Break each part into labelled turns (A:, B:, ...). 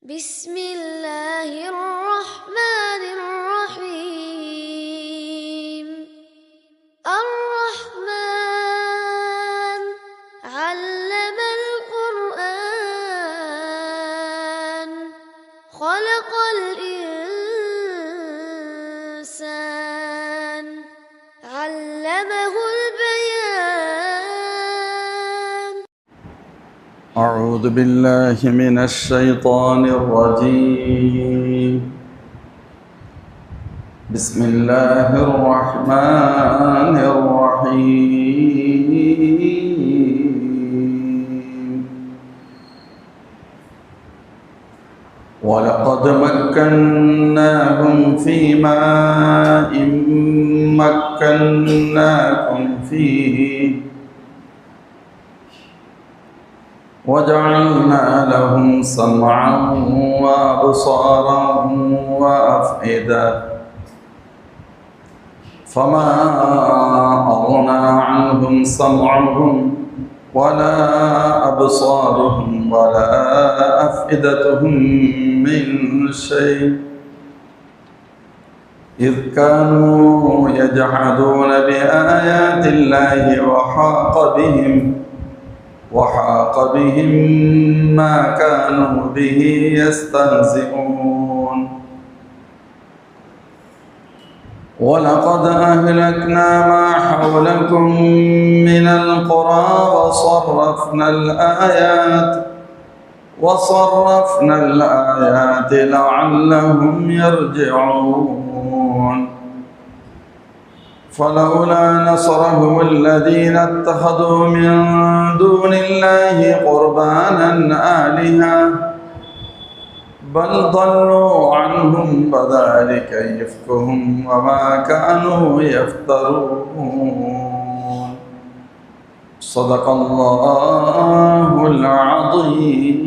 A: بسم الله الرحمن الرحيم الرحمن علم القرآن خلق الإنسان علمه البيان.
B: أعوذ بالله من الشيطان الرجيم. بسم الله الرحمن الرحيم. ولقد مكناهم في ماء مكناكم فيه وجعلنا لهم سمعا وأبصارا وأفئدة فما أغنى عنهم سمعهم ولا أبصارهم ولا أفئدتهم من شيء إذ كانوا يجحدون بآيات الله وحاق بهم ما كانوا به يستهزئون. ولقد أهلكنا ما حولكم من القرى وصرفنا الآيات لعلهم يرجعون. فلولا نصرهم الذين اتخذوا من دون الله قربانا آلهة بل ضلوا عنهم وذلك إفكهم وما كانوا يفترون. صدق الله العظيم.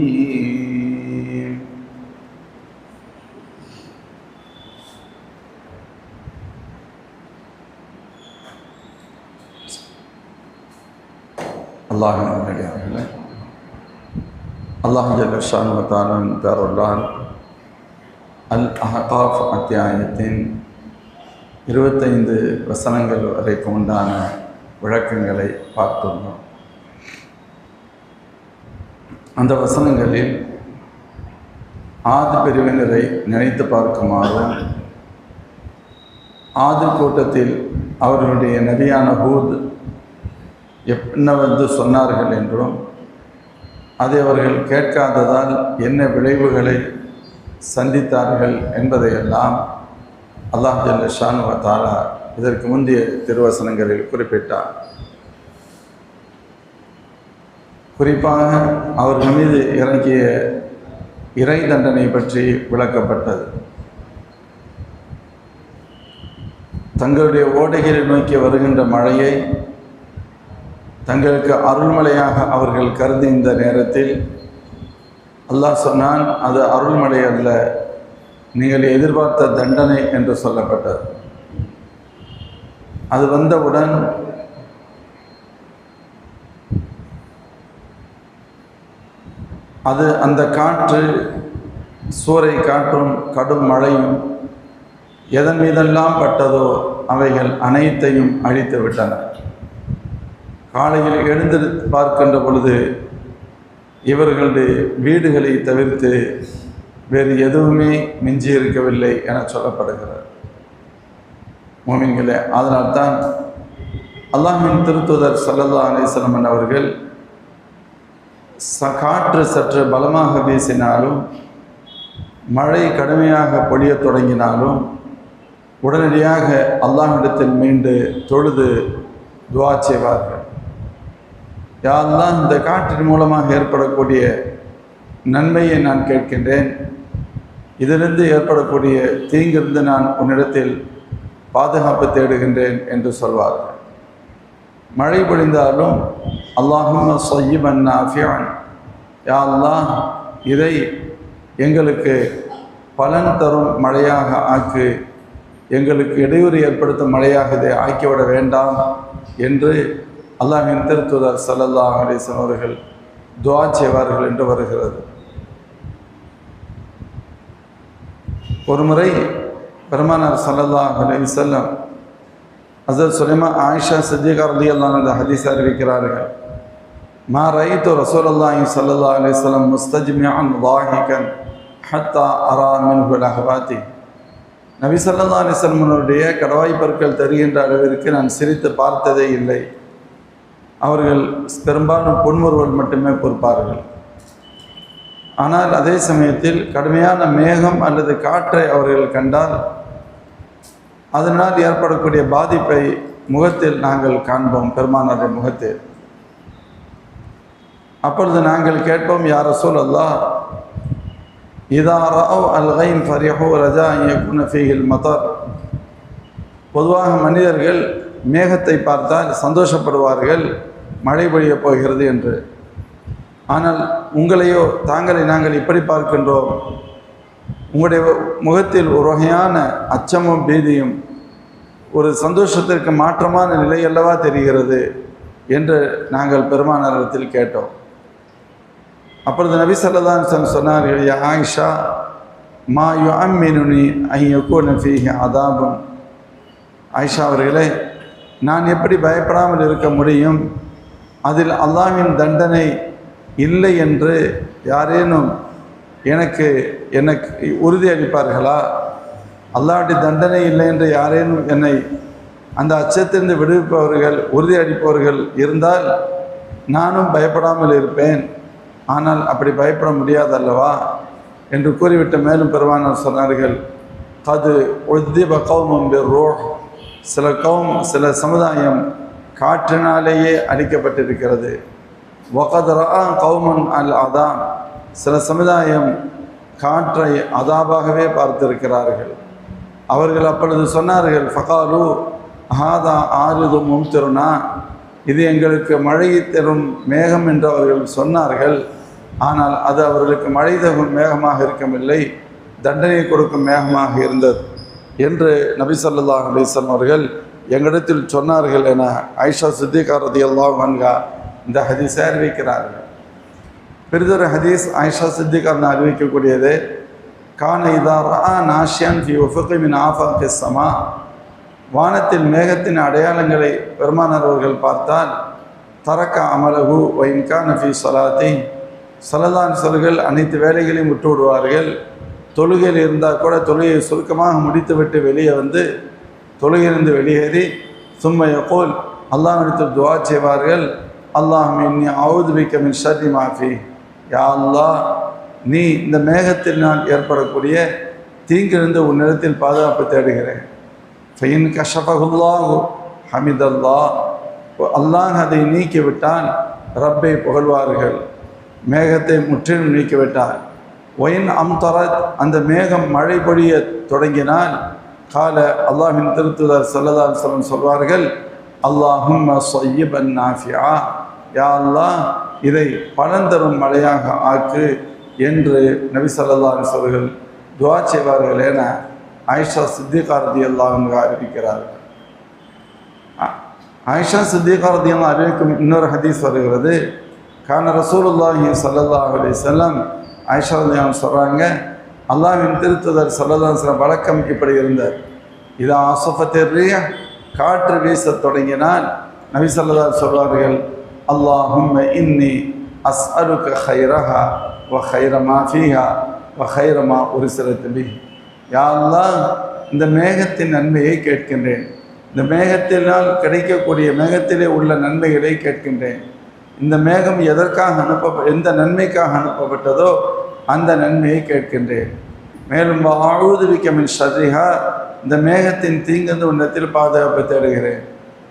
B: அல்லாஹ் ஜல்ல ஷானஹு வ தஆலாவின் பெயரால் அல் அஹ்காஃப் அத்தியாயத்தின் 25 வசனங்கள் வரைக்கும் உண்டான விளக்கங்களை பார்த்துள்ளோம். அந்த வசனங்களில் ஆது பிரிவினரை நினைத்து பார்க்குமாறும் ஆது கூட்டத்தில் அவர்களுடைய நபியான ஹூத் என்ன வந்து சொன்னார்கள் என்றும் அதை அவர்கள் கேட்காததால் என்ன விளைவுகளை சந்தித்தார்கள் என்பதையெல்லாம் அல்லாஹ் ஜல்ல ஷானஹு வ தஆலா இதற்கு முந்தைய திருவசனங்களில் குறிப்பிட்டார். குறிப்பாக அவர்கள் மீது இறங்கிய இறை தண்டனை பற்றி விளக்கப்பட்டது. தங்களுடைய ஓடைகளை நோக்கி வருகின்ற மழையை தங்களுக்கு அருள்மழையாக அவர்கள் கருதி இந்த நேரத்தில் அல்லாஹ் சொன்னான், அது அருள்மழை அல்ல, நீங்கள் எதிர்பார்த்த தண்டனை என்று சொல்லப்பட்டது. அது வந்தவுடன் அந்த காற்று, சூறை காற்றும் கடும் மழையும் எதன் மீதெல்லாம் பட்டதோ அவைகள் அனைத்தையும் அழித்து விட்டன. காலையில் எழுந்து பார்க்கின்ற பொழுது இவர்களுடைய வீடுகளை தவிர்த்து வேறு எதுவுமே மிஞ்சி இருக்கவில்லை என சொல்லப்படுகிறது. மோமின்களே, அதனால்தான் அல்லாஹ்வின் திருத்தூதர் ஸல்லல்லாஹு அலைஹி வஸல்லம் அவர்கள் காற்று சற்று பலமாக வீசினாலும் மழை கடுமையாக பொழியத் தொடங்கினாலும் உடனடியாக அல்லாஹ்விடத்தில் மீண்டு தொழுது துஆ செய்வார்கள். யா அல்லாஹ், இந்த காற்றின் மூலமாக ஏற்படக்கூடிய நன்மையை நான் கேட்கின்றேன், இதிலிருந்து ஏற்படக்கூடிய தீங்கிருந்து நான் உன்னிடத்தில் பாதுகாப்பு தேடுகின்றேன் என்று சொல்வார்கள். மழை பொழிந்தாலும் அல்லாஹும்ம ஸய்யிபன் நாஃபிஅன், யா அல்லாஹ், இதை எங்களுக்கு பலன் தரும் மழையாக ஆக்கு, எங்களுக்கு இடையூறு ஏற்படுத்தும் மழையாக இதை ஆக்கிவிட வேண்டாம் என்று அல்லாஹ்வின் திருத்தூதர் ஸல்லல்லாஹு அலைஹி வஸல்லம் அவர்கள் துஆ செய்வார்கள் என்று வருகிறது. ஒருமுறை பெருமானார் ஸல்லல்லாஹு அலைஹி வஸல்லம் ஹஸரத் சுலைமான் ஆயிஷா சித்திகா ரலியல்லாஹு அன்ஹா ஹதீஸ் அறிவிக்கிறார்கள், மா ரஅய்து ரசூலுல்லாஹி ஸல்லல்லாஹு அலைஹி வஸல்லம் முஸ்தஜ்மிஅன் ضاحكன் ஹத்தா அரா மின்ஹு லஹவாதி. நபி ஸல்லல்லாஹு அலைஹி வஸல்லமுடைய கடவாய் பற்கள் தெரிகின்ற அளவிற்கு நான் சிரித்து பார்த்ததே இல்லை. அவர்கள் பெரும்பாலும் புன்முறுவல் மட்டுமே பொறுப்பார்கள். ஆனால் அதே சமயத்தில் கடுமையான மேகம் அல்லது காற்றை அவர்கள் கண்டால் அதனால் ஏற்படக்கூடிய பாதிப்பை முகத்தில் நாங்கள் காண்போம், பெருமானாருடைய முகத்தில். அப்பொழுது நாங்கள் கேட்போம், யா ரசூலல்லாஹ், இதா ரஅவ் அல்-கைம் ஃபரிஹு ரஜா அன் யகுன ஃபீஹில் மதர். பொதுவாக மனிதர்கள் மேகத்தை பார்த்தால் சந்தோஷப்படுவார்கள், மழை பொழியப் போகிறது என்று. ஆனால் உங்களையோ தாங்களை நாங்கள் இப்படி பார்க்கின்றோம், உங்களுடைய முகத்தில் ஒரு வகையான அச்சமும் பீதியும் ஒரு சந்தோஷத்திற்கு மாற்றமான நிலை அல்லவா தெரிகிறது என்று நாங்கள் பெருமானாரிடத்தில் கேட்டோம். அப்பொழுது நபி ஸல்லல்லாஹு அலைஹி வஸல்லம் சொன்னார்கள், யா ஆயிஷா, மா யுஅம்மினுனி அன் யகூன ஃபீஹி அதாபுன். ஆயிஷா அவர்களே, நான் எப்படி பயப்படாமல் இருக்க முடியும்? அதில் அல்லாஹ்வின் தண்டனை இல்லை என்று யாரேனும் எனக்கு உறுதி அளிப்பார்களா? அல்லாஹ்வுடைய தண்டனை இல்லை என்று யாரேனும் என்னை அந்த அச்சத்திலிருந்து விடுவிப்பவர்கள், உறுதி அளிப்பவர்கள் இருந்தால் நானும் பயப்படாமல் இருப்பேன். ஆனால் அப்படி பயப்பட முடியாதல்லவா என்று கூறிவிட்டு மேலும் பெருமானார் சொன்னார்கள், கது உத்திப கௌமும் பிர்ரூஹ். சில சமுதாயம் காற்றினாலேயே அழிக்கப்பட்டிருக்கிறது. வகத் ரஆ கௌமுன் அல் அதாம். சில சமுதாயம் காற்றை அதாபாகவே பார்த்திருக்கிறார்கள். அவர்கள் அப்பொழுது சொன்னார்கள், ஃபகாலு ஹாதா ஆரிது மும்திருனா, இது எங்களுக்கு மழை தரும் மேகம் என்று அவர்கள் சொன்னார்கள். ஆனால் அது அவர்களுக்கு மழை தரும் மேகமாக இருக்கவில்லை, தண்டனை கொடுக்கும் மேகமாக இருந்தது என்று நபி ஸல்லல்லாஹு அலைஹி வஸல்லம் அவர்கள் எங்களிடத்தில் சொன்னார்கள் என ஆயிஷா சித்திகா ரலியல்லாஹு அன்ஹா இந்த ஹதீஸை அறிவிக்கிறார்கள். பெரிதொரு ஹதீஸ் ஆயிஷா சித்திகா அறிவிக்கக்கூடியது, கான இதா ரஆ நாஷியன் ஃபி உஃபுகி மின் ஆஃபாகி ஸமா. வானத்தில் மேகத்தின் அடையாளங்களை பெருமானார் அவர்கள் பார்த்தால் தரக்க அமலகு வ இன் கான ஃபி ஸலாத்தி. ஸல்லல்லாஹு அலைஹி வஸல்லம் அனைத்து வேலைகளையும் விட்டு விடுவார்கள். தொழுகையில் இருந்தால் கூட தொழுகையை சுருக்கமாக முடித்துவிட்டு வெளியே வந்து தொழுகையிலிருந்து வெளியேறி சும்ம யகூல், அல்லாஹ்விடத்தில் துஆ செய்வார்கள், அல்லாஹும்ம இன்னி அஊது பிக மின் ஷர்ரி மா ஃபீ. யா அல்லாஹ், நீ இந்த மேகத்தினால் ஏற்படக்கூடிய தீங்கிலிருந்து உன்னிடத்தில் பாதுகாப்பு தேடுகிறேன். ஃபைன் கஷஃபஹுல்லாஹு ஹமிதல்லாஹ். அல்லாஹ் அதை நீக்கிவிட்டால் ரப்பை புகழ்வார்கள். மேகத்தை முற்றிலும் நீக்கிவிட்டால். ஒயின் அம்தரத், அந்த மேகம் மழை பொழிய தொடங்கினால் கால அல்லாஹ்வின் திருத்துதர் ஸல்லல்லாஹு அலைஹி வஸல்லம் சொல்வார்கள், அல்லாஹும்ம ஸய்யிபன் நாஃபிஆ. யா அல்லாஹ், இதை பலந்தரும் மழையாக ஆக்கு என்று நபி ஸல்லல்லாஹு அலைஹி வஸல்லம் துஆ செய்வார்கள் என ஆயிஷா சித்திகா ரலியல்லாஹு அன்ஹா அறிவிக்கிறார்கள். ஆயிஷா சித்திகா ரலியல்லாஹு அன்ஹா அறிவிக்கும் இன்னொரு ஹதீஸ் வருகிறது, கான ரசூலுல்லாஹி ஸல்லல்லாஹு அலைஹி வஸல்லம். ஆயிஷா ரலியல்லாஹு அன்ஹா சொல்கிறாங்க, அல்லாஹ்வின் திருத்துதர் ஸல்லல்லாஹு அலைஹி வஸல்லம் வழக்கம் இப்படி இருந்தார், இதா அஸஃபத்திர் ரீஹ், காற்று வீசத் தொடங்கினால் நபி ஸல்லல்லாஹு அலைஹி வஸல்லம் சொல்வார்கள், அல்லாஹும்ம இன்னி அஸ்அலுக கைரஹா வ கைர மா ஃபீஹா வ கைர மா உர்சிலத் பிஹி. யா அல்லாஹ், இந்த மேகத்தின் நன்மையை கேட்கின்றேன், இந்த மேகத்தினால் கிடைக்கக்கூடிய மேகத்திலே உள்ள நன்மைகளை கேட்கின்றேன். இந்த மேகம் எதற்காக எந்த நன்மைக்காக அனுப்பப்பட்டதோ அந்த நன்மையை கேட்கின்றேன். மேலும் அஊது பிக மின் ஷர்ரிஹா, இந்த மேகத்தின் தீங்கிருந்து உன்னிடத்தில் பாதுகாப்பு தேடுகிறேன்.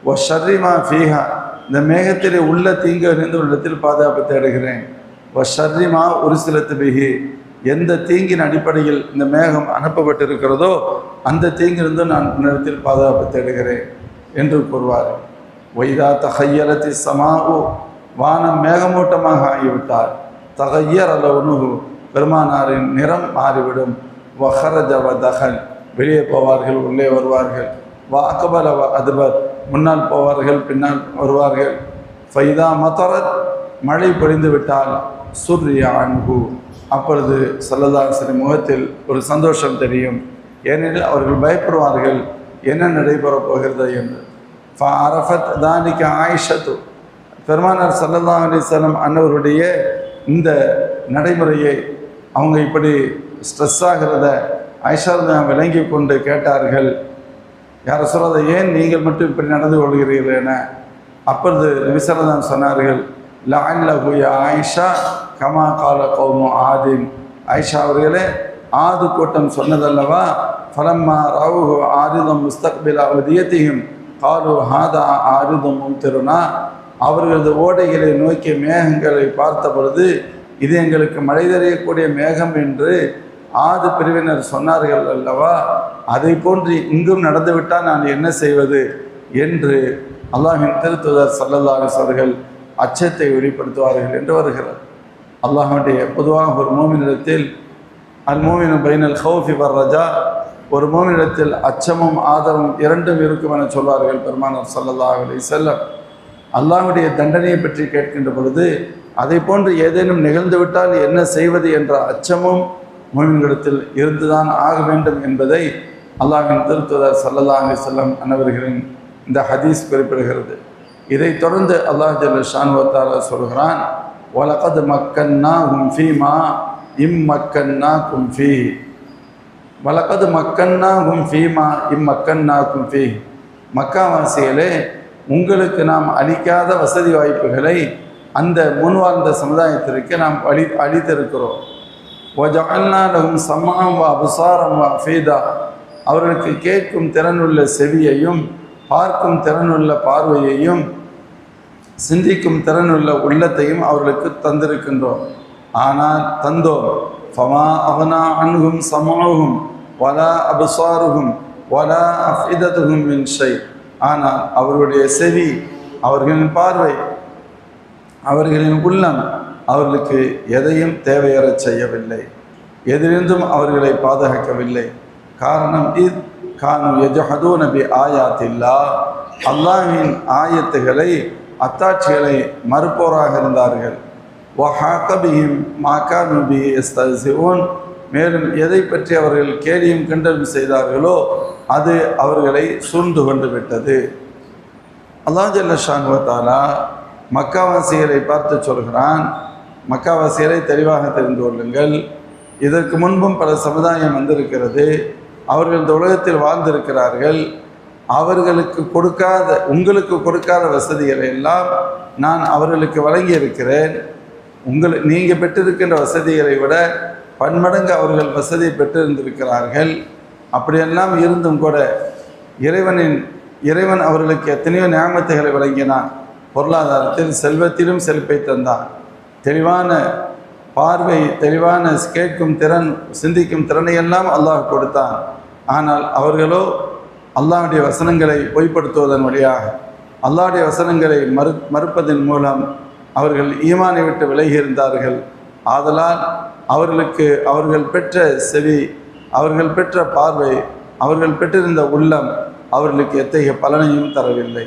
B: வ ஷர்ரி மா ஃபீஹா, இந்த மேகத்திலே உள்ள தீங்கிலிருந்து உன்னிடத்தில் பாதுகாப்பு தேடுகிறேன். வ ஷர்ரி மா உர்சிலத் பிஹி, எந்த தீங்கின் அடிப்படையில் இந்த மேகம் அனுப்பப்பட்டிருக்கிறதோ அந்த தீங்கிலிருந்து நான் உன்னிடத்தில் பாதுகாப்பு தேடுகிறேன் என்று கூறுவார். வைதா தஹய்யரத்தி ஸமாஉ, வானம் மேகமூட்டமாக ஆகிவிட்டால் தகையர் அலவுனுகு, பெருமானாரின் நிறம் மாறிவிடும். வஹரஜ வ தஹல், வெளியே போவார்கள் உள்ளே வருவார்கள். வ அக்பல வ அதுபர், முன்னால் போவார்கள் பின்னால் வருவார்கள். ஃபைதா மதரத், மழை பொழிந்து விட்டால் சுர்ரியா அன்ஹு, அப்பொழுது ஸல்லல்லாஹு அலைஹி வஸல்லம் முகத்தில் ஒரு சந்தோஷம் தெரியும். ஏனெனில் அவர்கள் பயப்படுவார்கள் என்ன நடைபெறப் போகிறது என்று. ஃபஅரஃபத் தாலிக ஆயிஷத்து, பெருமானார் ஸல்லல்லாஹு அலைஹி வஸல்லம் அன்னவருடைய இந்த நடைமுறையை, அவங்க இப்படி ஸ்ட்ரெஸ் ஆகிறத ஆயிஷா விளங்கி கொண்டு கேட்டார்கள், யார் சொல்றதை ஏன் நீங்கள் மட்டும் இப்படி நடந்து கொள்கிறீர்கள் என. அப்பொழுது நபி ஸல்லல்லாஹு அலைஹி சொன்னார்கள், லஅல்லஹு யா ஆயிஷா கமா கால கௌமு ஆதின், ஆயிஷா அவர்களே ஆது கூட்டம் சொன்னதல்லவா, ஃபலம்மா ரவுஹு ஆரிதம் முஸ்தக்பில அவதியத்திஹிம் காலு ஹாதா ஆரிதும் மும்திருனா, அவர்களது ஓடைகளை நோக்கிய மேகங்களை பார்த்த பொழுது இது எங்களுக்கு மழை தரையக்கூடிய மேகம் என்று ஆது பிரிவினர் சொன்னார்கள் அல்லவா, அதை போன்று இங்கும் நடந்துவிட்டால் நான் என்ன செய்வது என்று அல்லாஹ்வின் திருத்தூதர் ஸல்லல்லாஹு அலைஹி வஸல்லம் அச்சத்தை வெளிப்படுத்துவார்கள் என்று வருகிறார். அல்லாஹ்வுடைய பொதுவாக ஒரு மூமினிடத்தில் அல் மூமினு பைனல் ஹௌஃபி வர் ரஜா, ஒரு மூமினிடத்தில் அச்சமும் ஆதரவும் இரண்டும் இருக்கும் என சொல்வார்கள் பெருமானார் ஸல்லல்லாஹு அலைஹி வஸல்லம். அல்லாஹ்வுடைய தண்டனையை பற்றி கேட்கின்ற பொழுது அதை போன்று ஏதேனும் நிகழ்ந்துவிட்டால் என்ன செய்வது என்ற அச்சமும் மூமின்களிடத்தில் இருந்துதான் ஆக வேண்டும் என்பதை அல்லாஹ்வின் திருத்தூதர் ஸல்லல்லாஹு அலைஹி வஸல்லம் அன்னவர்களின் இந்த ஹதீஸ் குறிப்பிடுகிறது. இதைத் தொடர்ந்து அல்லாஹ் ஜல்ல ஷானஹு வ தஆலா சொல்கிறான், வலகத் மக்கன்னாஹும் ஃபீமா இம்மக்கன்னாகும் ஃபீஹி, வலகத் மக்கன்னாஹும் ஃபீமா இம்மக்கன்னாகும் ஃபீஹி, மக்காவாசிகளே உங்களுக்கு நாம் அளிக்காத வசதி வாய்ப்புகளை அந்த முன்வாழ்ந்த சமுதாயத்திற்கு நாம் அளித்திருக்கிறோம். வஜஅல்னா லஹும் ஸம்அன் வ அப்சாரன் வ அஃபீதா, அவர்களுக்கு கேட்கும் திறனுள்ள செவியையும் பார்க்கும் திறனுள்ள பார்வையையும் சிந்திக்கும் திறனுள்ள உள்ளத்தையும் அவர்களுக்கு தந்திருக்கின்றோம். ஆனால் தந்தோம். ஃபமா அஃனா அன்ஹும் ஸம்அஹும் வலா அப்சாருஹும் வலா அஃஇததுஹும் மின் ஷை, ஆனால் அவர்களுடைய செவி, அவர்களின் பார்வை, அவர்களின் உள்ளம் அவர்களுக்கு எதையும் தேவையறச் செய்யவில்லை, எதிலிருந்தும் அவர்களை பாதுகாக்கவில்லை. காரணம் இத் கானு யஜஹதூன பி ஆயாத்தில்லா, அல்லாஹ்வின் ஆயத்துகளை அத்தாட்சிகளை மறுப்போராக இருந்தார்கள். வஹாக பிஹிம் மா கானு பிஹி யஸ்தஹ்சிஊன், மேலும் எதை பற்றி அவர்கள் கேலியும் கிண்டலும் செய்தார்களோ அது அவர்களை சூழ்ந்து கொண்டு விட்டது. அல்லாஹ் ஜல்ல ஷானஹு வ தஆலா மக்காவாசிகளை பார்த்து சொல்கிறான், மக்காவாசிகளை தெளிவாக தெரிந்து கொள்ளுங்கள், இதற்கு முன்பும் பல சமுதாயம் வந்திருக்கிறது, அவர்கள் இந்த உலகத்தில் வாழ்ந்திருக்கிறார்கள், அவர்களுக்கு கொடுக்காத, உங்களுக்கு கொடுக்காத வசதிகளை எல்லாம் நான் அவர்களுக்கு வழங்கி இருக்கிறேன். நீங்கள் பெற்றிருக்கின்ற வசதிகளை விட பன்மடங்கு அவர்கள் வசதி பெற்றிருந்திருக்கிறார்கள். அப்படியெல்லாம் இருந்தும் கூட இறைவன் அவர்களுக்கு எத்தனையோ நியாமத்துகளை வழங்கினான். பொருளாதாரத்தில் செல்வத்திலும் செழிப்பை தந்தான், தெளிவான பார்வை, தெளிவான கேட்கும் திறன், சிந்திக்கும் திறனையெல்லாம் அல்லாஹ் கொடுத்தான். ஆனால் அவர்களோ அல்லாஹ்வுடைய வசனங்களை பொய்ப்படுத்துவதன் வழியாக, அல்லாஹ்வுடைய வசனங்களை மறுப்பதன் மூலம் அவர்கள் ஈமானை விட்டு விலகி இருந்தார்கள். ஆதலால் அவர்களுக்கு அவர்கள் பெற்ற செவி, அவர்கள் பெற்ற பார்வை, அவர்கள் பெற்றிருந்த உள்ளம் அவர்களுக்கு எத்தகைய பலனையும் தரவில்லை.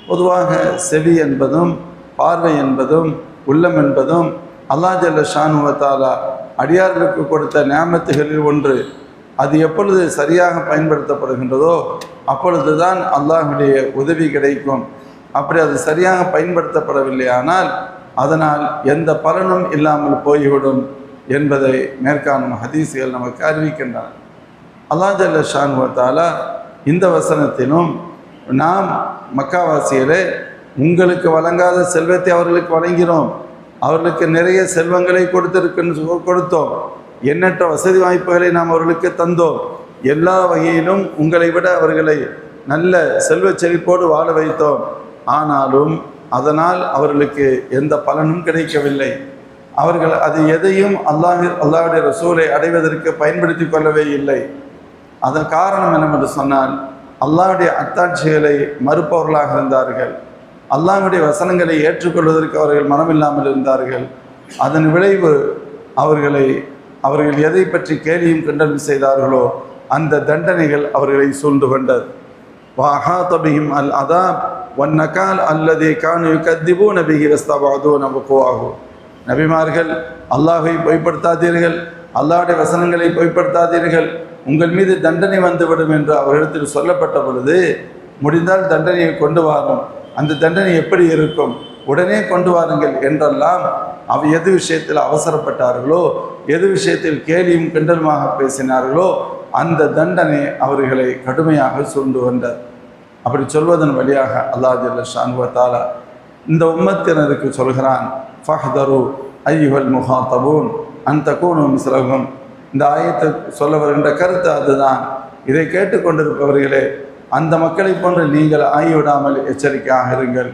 B: பொதுவாக செவி என்பதும் பார்வை என்பதும் உள்ளம் என்பதும் அல்லாஹ் ஜல்ல ஷானஹு வ தஆலா அடியார்களுக்கு கொடுத்த நியாமத்துகளில் ஒன்று. அது எப்பொழுது சரியாக பயன்படுத்தப்படுகின்றதோ அப்பொழுதுதான் அல்லாஹ்வுடைய உதவி கிடைக்கும். அப்படி அது சரியாக பயன்படுத்தப்படவில்லை ஆனால் அதனால் எந்த பலனும் இல்லாமல் போய்விடும் என்பதை மேற்காணும் ஹதீஸ்கள் நமக்கு அறிவிக்கின்றன. அல்லாஹ் ஜல்ல ஷானஹு வ தஆலா இந்த வசனத்திலும் நாம் மக்காவாசிகளே உங்களுக்கு வழங்காத செல்வத்தை அவர்களுக்கு வழங்கினோம், அவர்களுக்கு நிறைய செல்வங்களை கொடுத்தோம், எண்ணற்ற வசதி வாய்ப்புகளை நாம் அவர்களுக்கு தந்தோம், எல்லா வகையிலும் உங்களை விட அவர்களை நல்ல செல்வ செழிப்போடு வாழ வைத்தோம். ஆனாலும் அதனால் அவர்களுக்கு எந்த பலனும் கிடைக்கவில்லை. அவர்கள் அது எதையும் அல்லாஹ்வுடைய ரசூலை அடைவதற்கு பயன்படுத்தி கொள்ளவே இல்லை. அதன் காரணம் என்னவென்று சொன்னால் அல்லாஹ்வுடைய அத்தாட்சிகளை மறுப்பவர்களாக இருந்தார்கள், அல்லாஹ்வுடைய வசனங்களை ஏற்றுக்கொள்வதற்கு அவர்கள் மனமில்லாமல் இருந்தார்கள். அதன் விளைவு அவர்கள் எதை பற்றி கேலியும் கிண்டலும் செய்தார்களோ அந்த தண்டனைகள் அவர்களை சூழ்ந்து கொண்டது. وَأَحَاطَ بِهِمْ الْعَذَابُ وَالنَّكَالُ الَّذِي كَانُوا يُكَذِّبُونَ بِهِ وَيَسْتَبْعِدُونَ وُقُوعَهُ, நபிமார்கள் அல்லாஹை பொய்ப்படுத்தாதீர்கள், அல்லாஹ்வுடைய வசனங்களை பொய்ப்படுத்தாதீர்கள், உங்கள் மீது தண்டனை வந்துவிடும் என்று அவரிடத்தில் சொல்லப்பட்ட பொழுது, முடிந்தால் தண்டனையை கொண்டு வாரும், அந்த தண்டனை எப்படி இருக்கும், உடனே கொண்டு வாருங்கள் என்றெல்லாம் எது விஷயத்தில் அவசரப்பட்டார்களோ, எது விஷயத்தில் கேலியும் கிண்டலுமாக பேசினார்களோ அந்த தண்டனை அவர்களை கடுமையாக சூழ்ந்து வந்தார். அப்படி சொல்வதன் வழியாக அல்லாஹ் ஜல்ல ஷானு வ தஆலா இந்த உம்மத்தினருக்கு சொல்கிறான், ஃபஹ்தரு அய்யுஹல் முஹாத்தபூன் அன் தகூனு மிஸ்லஹும். இந்த ஆயத்தை சொல்ல வருகின்ற கருத்து அதுதான். இதை கேட்டுக்கொண்டிருப்பவர்களே, அந்த மக்களை போன்று நீங்கள் ஆகிவிடாமல் எச்சரிக்கையாக இருங்கள்.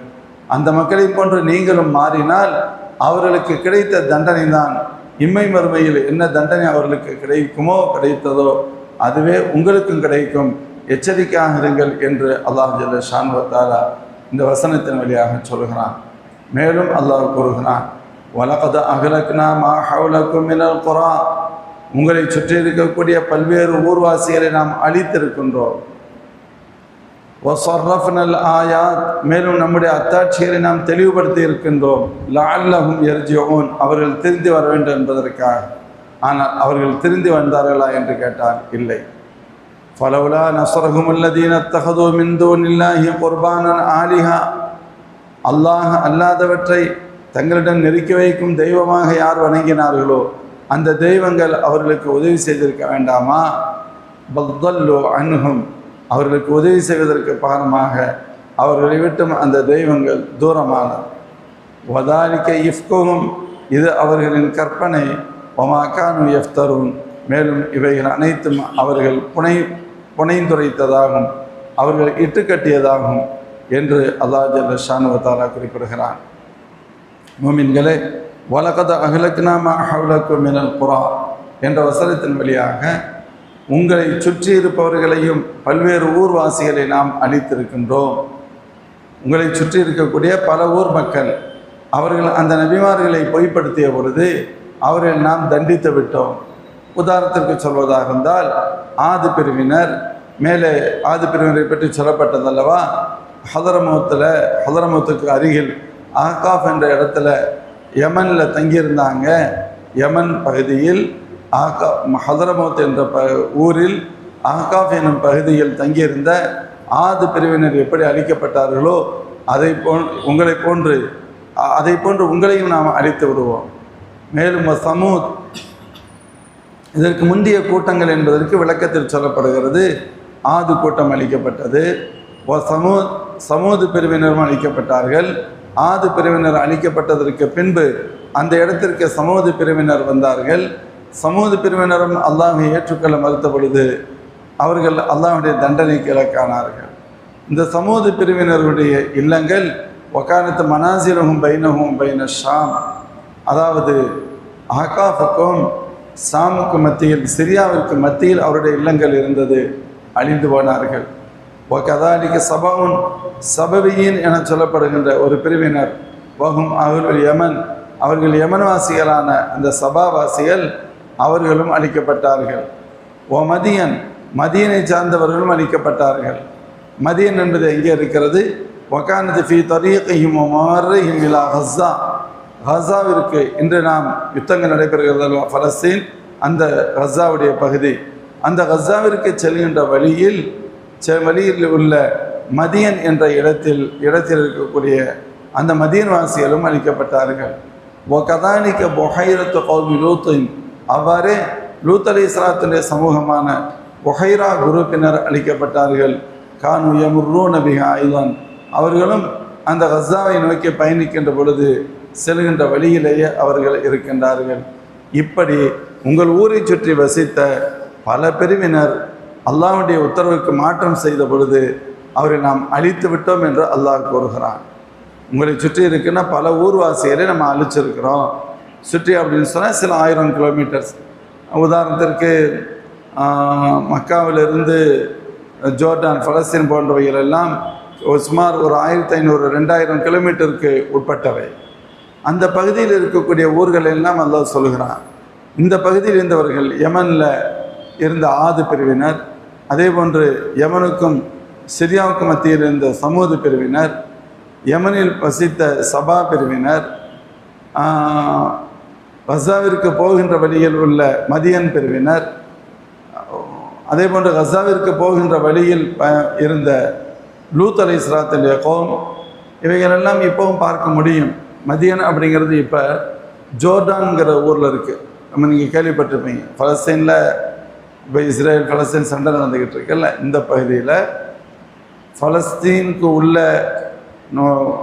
B: அந்த மக்களை போன்று நீங்களும் மாறினால் அவர்களுக்கு கிடைத்த தண்டனை தான் இம்மை மறுமையில் என்ன தண்டனை அவர்களுக்கு கிடைத்ததோ அதுவே உங்களுக்கும் கிடைக்கும், எச்சரிக்கையாக இருங்கள் என்று அல்லாஹ் ஜல்ல ஷானு வ தஆலா இந்த வசனத்தின் வழியாக சொல்கிறான். மேலும் அல்லாஹ் கூறுகிறான், வலகத் அஹ்லக்னா மா ஹவுலக்கும் மினல் குரா, உங்களை சுற்றி இருக்கக்கூடிய பல்வேறு ஊர்வாசிகளை நாம் அழித்திருக்கின்றோம். வஸர்ரஃப்னல் ஆயாத், மேலும் நம்முடைய அத்தாட்சிகளை நாம் தெளிவுபடுத்தி இருக்கின்றோம். லஅல்லஹும் யர்ஜிஊன், அவர்கள் திருந்தி வர வேண்டும் என்பதற்காக. ஆனால் அவர்கள் திருந்தி வந்தார்களா என்று கேட்டால் இல்லை. ஃபலவுலா நஸ்ரஹும் அல்லதீன இத்தஹது மின் தூனில்லாஹி குர்பானன் ஆலிஹா, அல்லாஹ் அல்லாதவற்றை தங்களிடம் நெருக்கி வைக்கும் தெய்வமாக யார் வணங்கினார்களோ அந்த தெய்வங்கள் அவர்களுக்கு உதவி செய்திருக்க வேண்டாமா? பத்தல்லு அன்ஹும், அவர்களுக்கு உதவி செய்வதற்கு காரணமாக அவர்களை விட்டும் அந்த தெய்வங்கள் தூரமானது. வதாலிக்க இஃப்குஹும், இது அவர்களின் கற்பனை. ஒமாக்கானு எஃப்தரும், மேலும் இவைகள் அனைத்தும் அவர்கள் புனைந்துரைத்ததாகும், அவர்கள் இட்டுக்கட்டியதாகும் என்று அல்லாஹ் ஜல்ல ஷானு வ தஆலா குறிப்பிடுகிறான். முஃமின்களே, வலகத் அஹ்லக்னா மா ஹவுலக்கும் மினல் குரா என்ற வசனத்தின் வழியாக உங்களை சுற்றி இருப்பவர்களையும் பல்வேறு ஊர்வாசிகளை நாம் அழித்திருக்கின்றோம். உங்களை சுற்றி இருக்கக்கூடிய பல ஊர் மக்கள், அவர்கள் அந்த நபிமார்களை பொய்ப்படுத்திய பொழுது அவர்கள் நாம் தண்டித்து விட்டோம். உதாரணத்திற்கு சொல்வதாக இருந்தால், ஆது பிரிவினர், மேலே ஆது பிரிவினரை பற்றி சொல்லப்பட்டதல்லவா, ஹதரமௌத்துக்கு அருகில் அஹ்காஃப் என்ற இடத்துல யமனில் தங்கியிருந்தாங்க. யமன் பகுதியில் ஹதரமௌத் என்ற ஊரில் அஹ்காஃப் எனும் பகுதியில் தங்கியிருந்த ஆது பிரிவினர் எப்படி அழிக்கப்பட்டார்களோ அதை போன்று உங்களையும் நாம் அழித்து விடுவோம். மேலும் சமூத், இதற்கு முந்தைய கூட்டங்கள் என்பதற்கு விளக்கத்தில் சொல்லப்படுகிறது. ஆது கூட்டம் அழிக்கப்பட்டது, சமூது பிரிவினரும் அழிக்கப்பட்டார்கள். ஆது பிரிவினர் அழிக்கப்பட்டதற்கு பின்பு அந்த இடத்திற்கு சமூது பிரிவினர் வந்தார்கள். சமூது பிரிவினரும் அல்லாஹை ஏற்றுக்கொள்ள மறுத்த பொழுது அவர்கள் அல்லாஹுடைய தண்டனைக்கு இலக்கானார்கள். இந்த சமூது பிரிவினருடைய இல்லங்கள் வகானத்து மனாசிரஹும் பைனஹும் பைன ஷாம், அதாவது அஹ்காஃபுக்கும் ஷாமுக்கு மத்தியில், சிரியாவிற்கு மத்தியில் அவருடைய இல்லங்கள் இருந்தது, அழிந்து போனார்கள். வகதாலிக சபவுன், சபவியின் என சொல்லப்படுகின்ற ஒரு பிரிவினர், வஹும் அஹ்லுல் யமன், அவர்கள் யமன்வாசிகளான அந்த சபாவாசிகள் அவர்களும் அழிக்கப்பட்டார்கள். மதியன், மதியனை சார்ந்தவர்களும் அழிக்கப்பட்டார்கள். மதியன் என்பது எங்கே இருக்கிறது? வகானத்து ஃபீ தரீகிஹிம் வ மமர்ரிஹிம் இலா கஸா, கஸாவிற்கு இன்று நாம் யுத்தங்கள் நடைபெறுகிறது பலஸ்தீன், அந்த கஸாவுடைய பகுதி, அந்த கஸாவிற்கு செல்கின்ற வழியில் உள்ள மதியன் என்ற இடத்தில் இருக்கக்கூடிய அந்த மதியன் வாசிகளும் அழிக்கப்பட்டார்கள். கதானிக்க பொஹைரத்து கௌமி லூத்தின், அவ்வாறே லூத் அலைஹிஸ்ஸலாத்துடைய சமூகமான பொஹைரா குரூப்பினர் அழிக்கப்பட்டார்கள். கானு யமுர்ரூன பிஹா ஐலன், அவர்களும் அந்த கஸாவை நோக்கி பயணிக்கின்ற பொழுது செல்கின்ற வழியிலேயே அவர்கள் இருக்கின்றார்கள். இப்படி உங்கள் ஊரை சுற்றி வசித்த பல பிரிவினர் அல்லாஹ்வுடைய உத்தரவுக்கு மாற்றம் செய்த பொழுது அவரை நாம் அழித்து விட்டோம் என்று அல்லாஹ் கூறுகிறான். உங்களை சுற்றி இருக்குன்னா பல ஊர்வாசிகளை நம்ம அழிச்சிருக்கிறோம். சுற்றி அப்படின்னு சொன்னால் சில 1000 கிலோமீட்டர்ஸ். உதாரணத்திற்கு மக்காவிலிருந்து ஜோர்டான், பலஸ்தீன் போன்றவைகளெல்லாம் சுமார் ஒரு 1500-2000 கிலோமீட்டருக்கு உட்பட்டவை. அந்த பகுதியில் இருக்கக்கூடிய ஊர்கள் எல்லாம் அல்லாஹ் சொல்கிறான். இந்த பகுதியில் இருந்தவர்கள் யமனில் இருந்த ஆது பிரிவினர், அதே போன்று யமனுக்கும் சிரியாவுக்கும் மத்தியில் இருந்த சமூது பிரிவினர், யமனில் வசித்த சபா பிரிவினர், கஸாவிற்கு போகின்ற வழியில் உள்ள மதியன் பிரிவினர், அதே போன்று கஸாவிற்கு போகின்ற வழியில் இருந்த லூத் அலைஹிஸ்ஸலாத்துடைய கௌம், இவைகளெல்லாம் இப்போவும் பார்க்க முடியும். மதியன் அப்படிங்கிறது இப்போ ஜோர்டான்கிற ஊரில் இருக்குது. நம்ம நீங்கள் கேள்விப்பட்டிருப்பீங்க. பலஸ்தீனில் இப்போ இஸ்ரேல் பலஸ்தீன் சண்டை நடந்துக்கிட்டு இருக்குல்ல, இந்த பகுதியில் பலஸ்தீனுக்கு உள்ள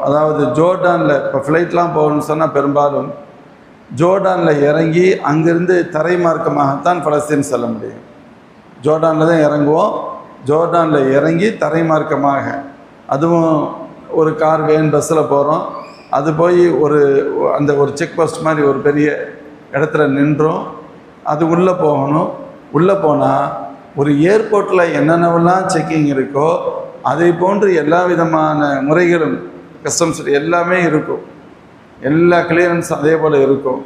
B: அதாவது ஜோர்டானில் இப்போ ஃப்ளைட்லாம் போகணும்னு சொன்னால் பெரும்பாலும் ஜோர்டானில் இறங்கி அங்கேருந்து தரை மார்க்கமாகத்தான் பலஸ்தீன் செல்ல முடியும். ஜோர்டானில் தான் இறங்குவோம். ஜோர்டானில் இறங்கி தரை மார்க்கமாக, அதுவும் ஒரு கார் வேன் பஸ்ஸில் போகிறோம். அது போய் அந்த ஒரு செக் போஸ்ட் மாதிரி ஒரு பெரிய இடத்துல நின்றோம். அது உள்ளே போகணும். உள்ளே போனால் ஒரு ஏர்போர்ட்டில் என்னென்னவெல்லாம் செக்கிங் இருக்கோ அதை போன்று எல்லா விதமான முறைகளும் கஸ்டம்ஸ் எல்லாமே இருக்கும். எல்லா கிளியரன்ஸ் அதே போல் இருக்கும்.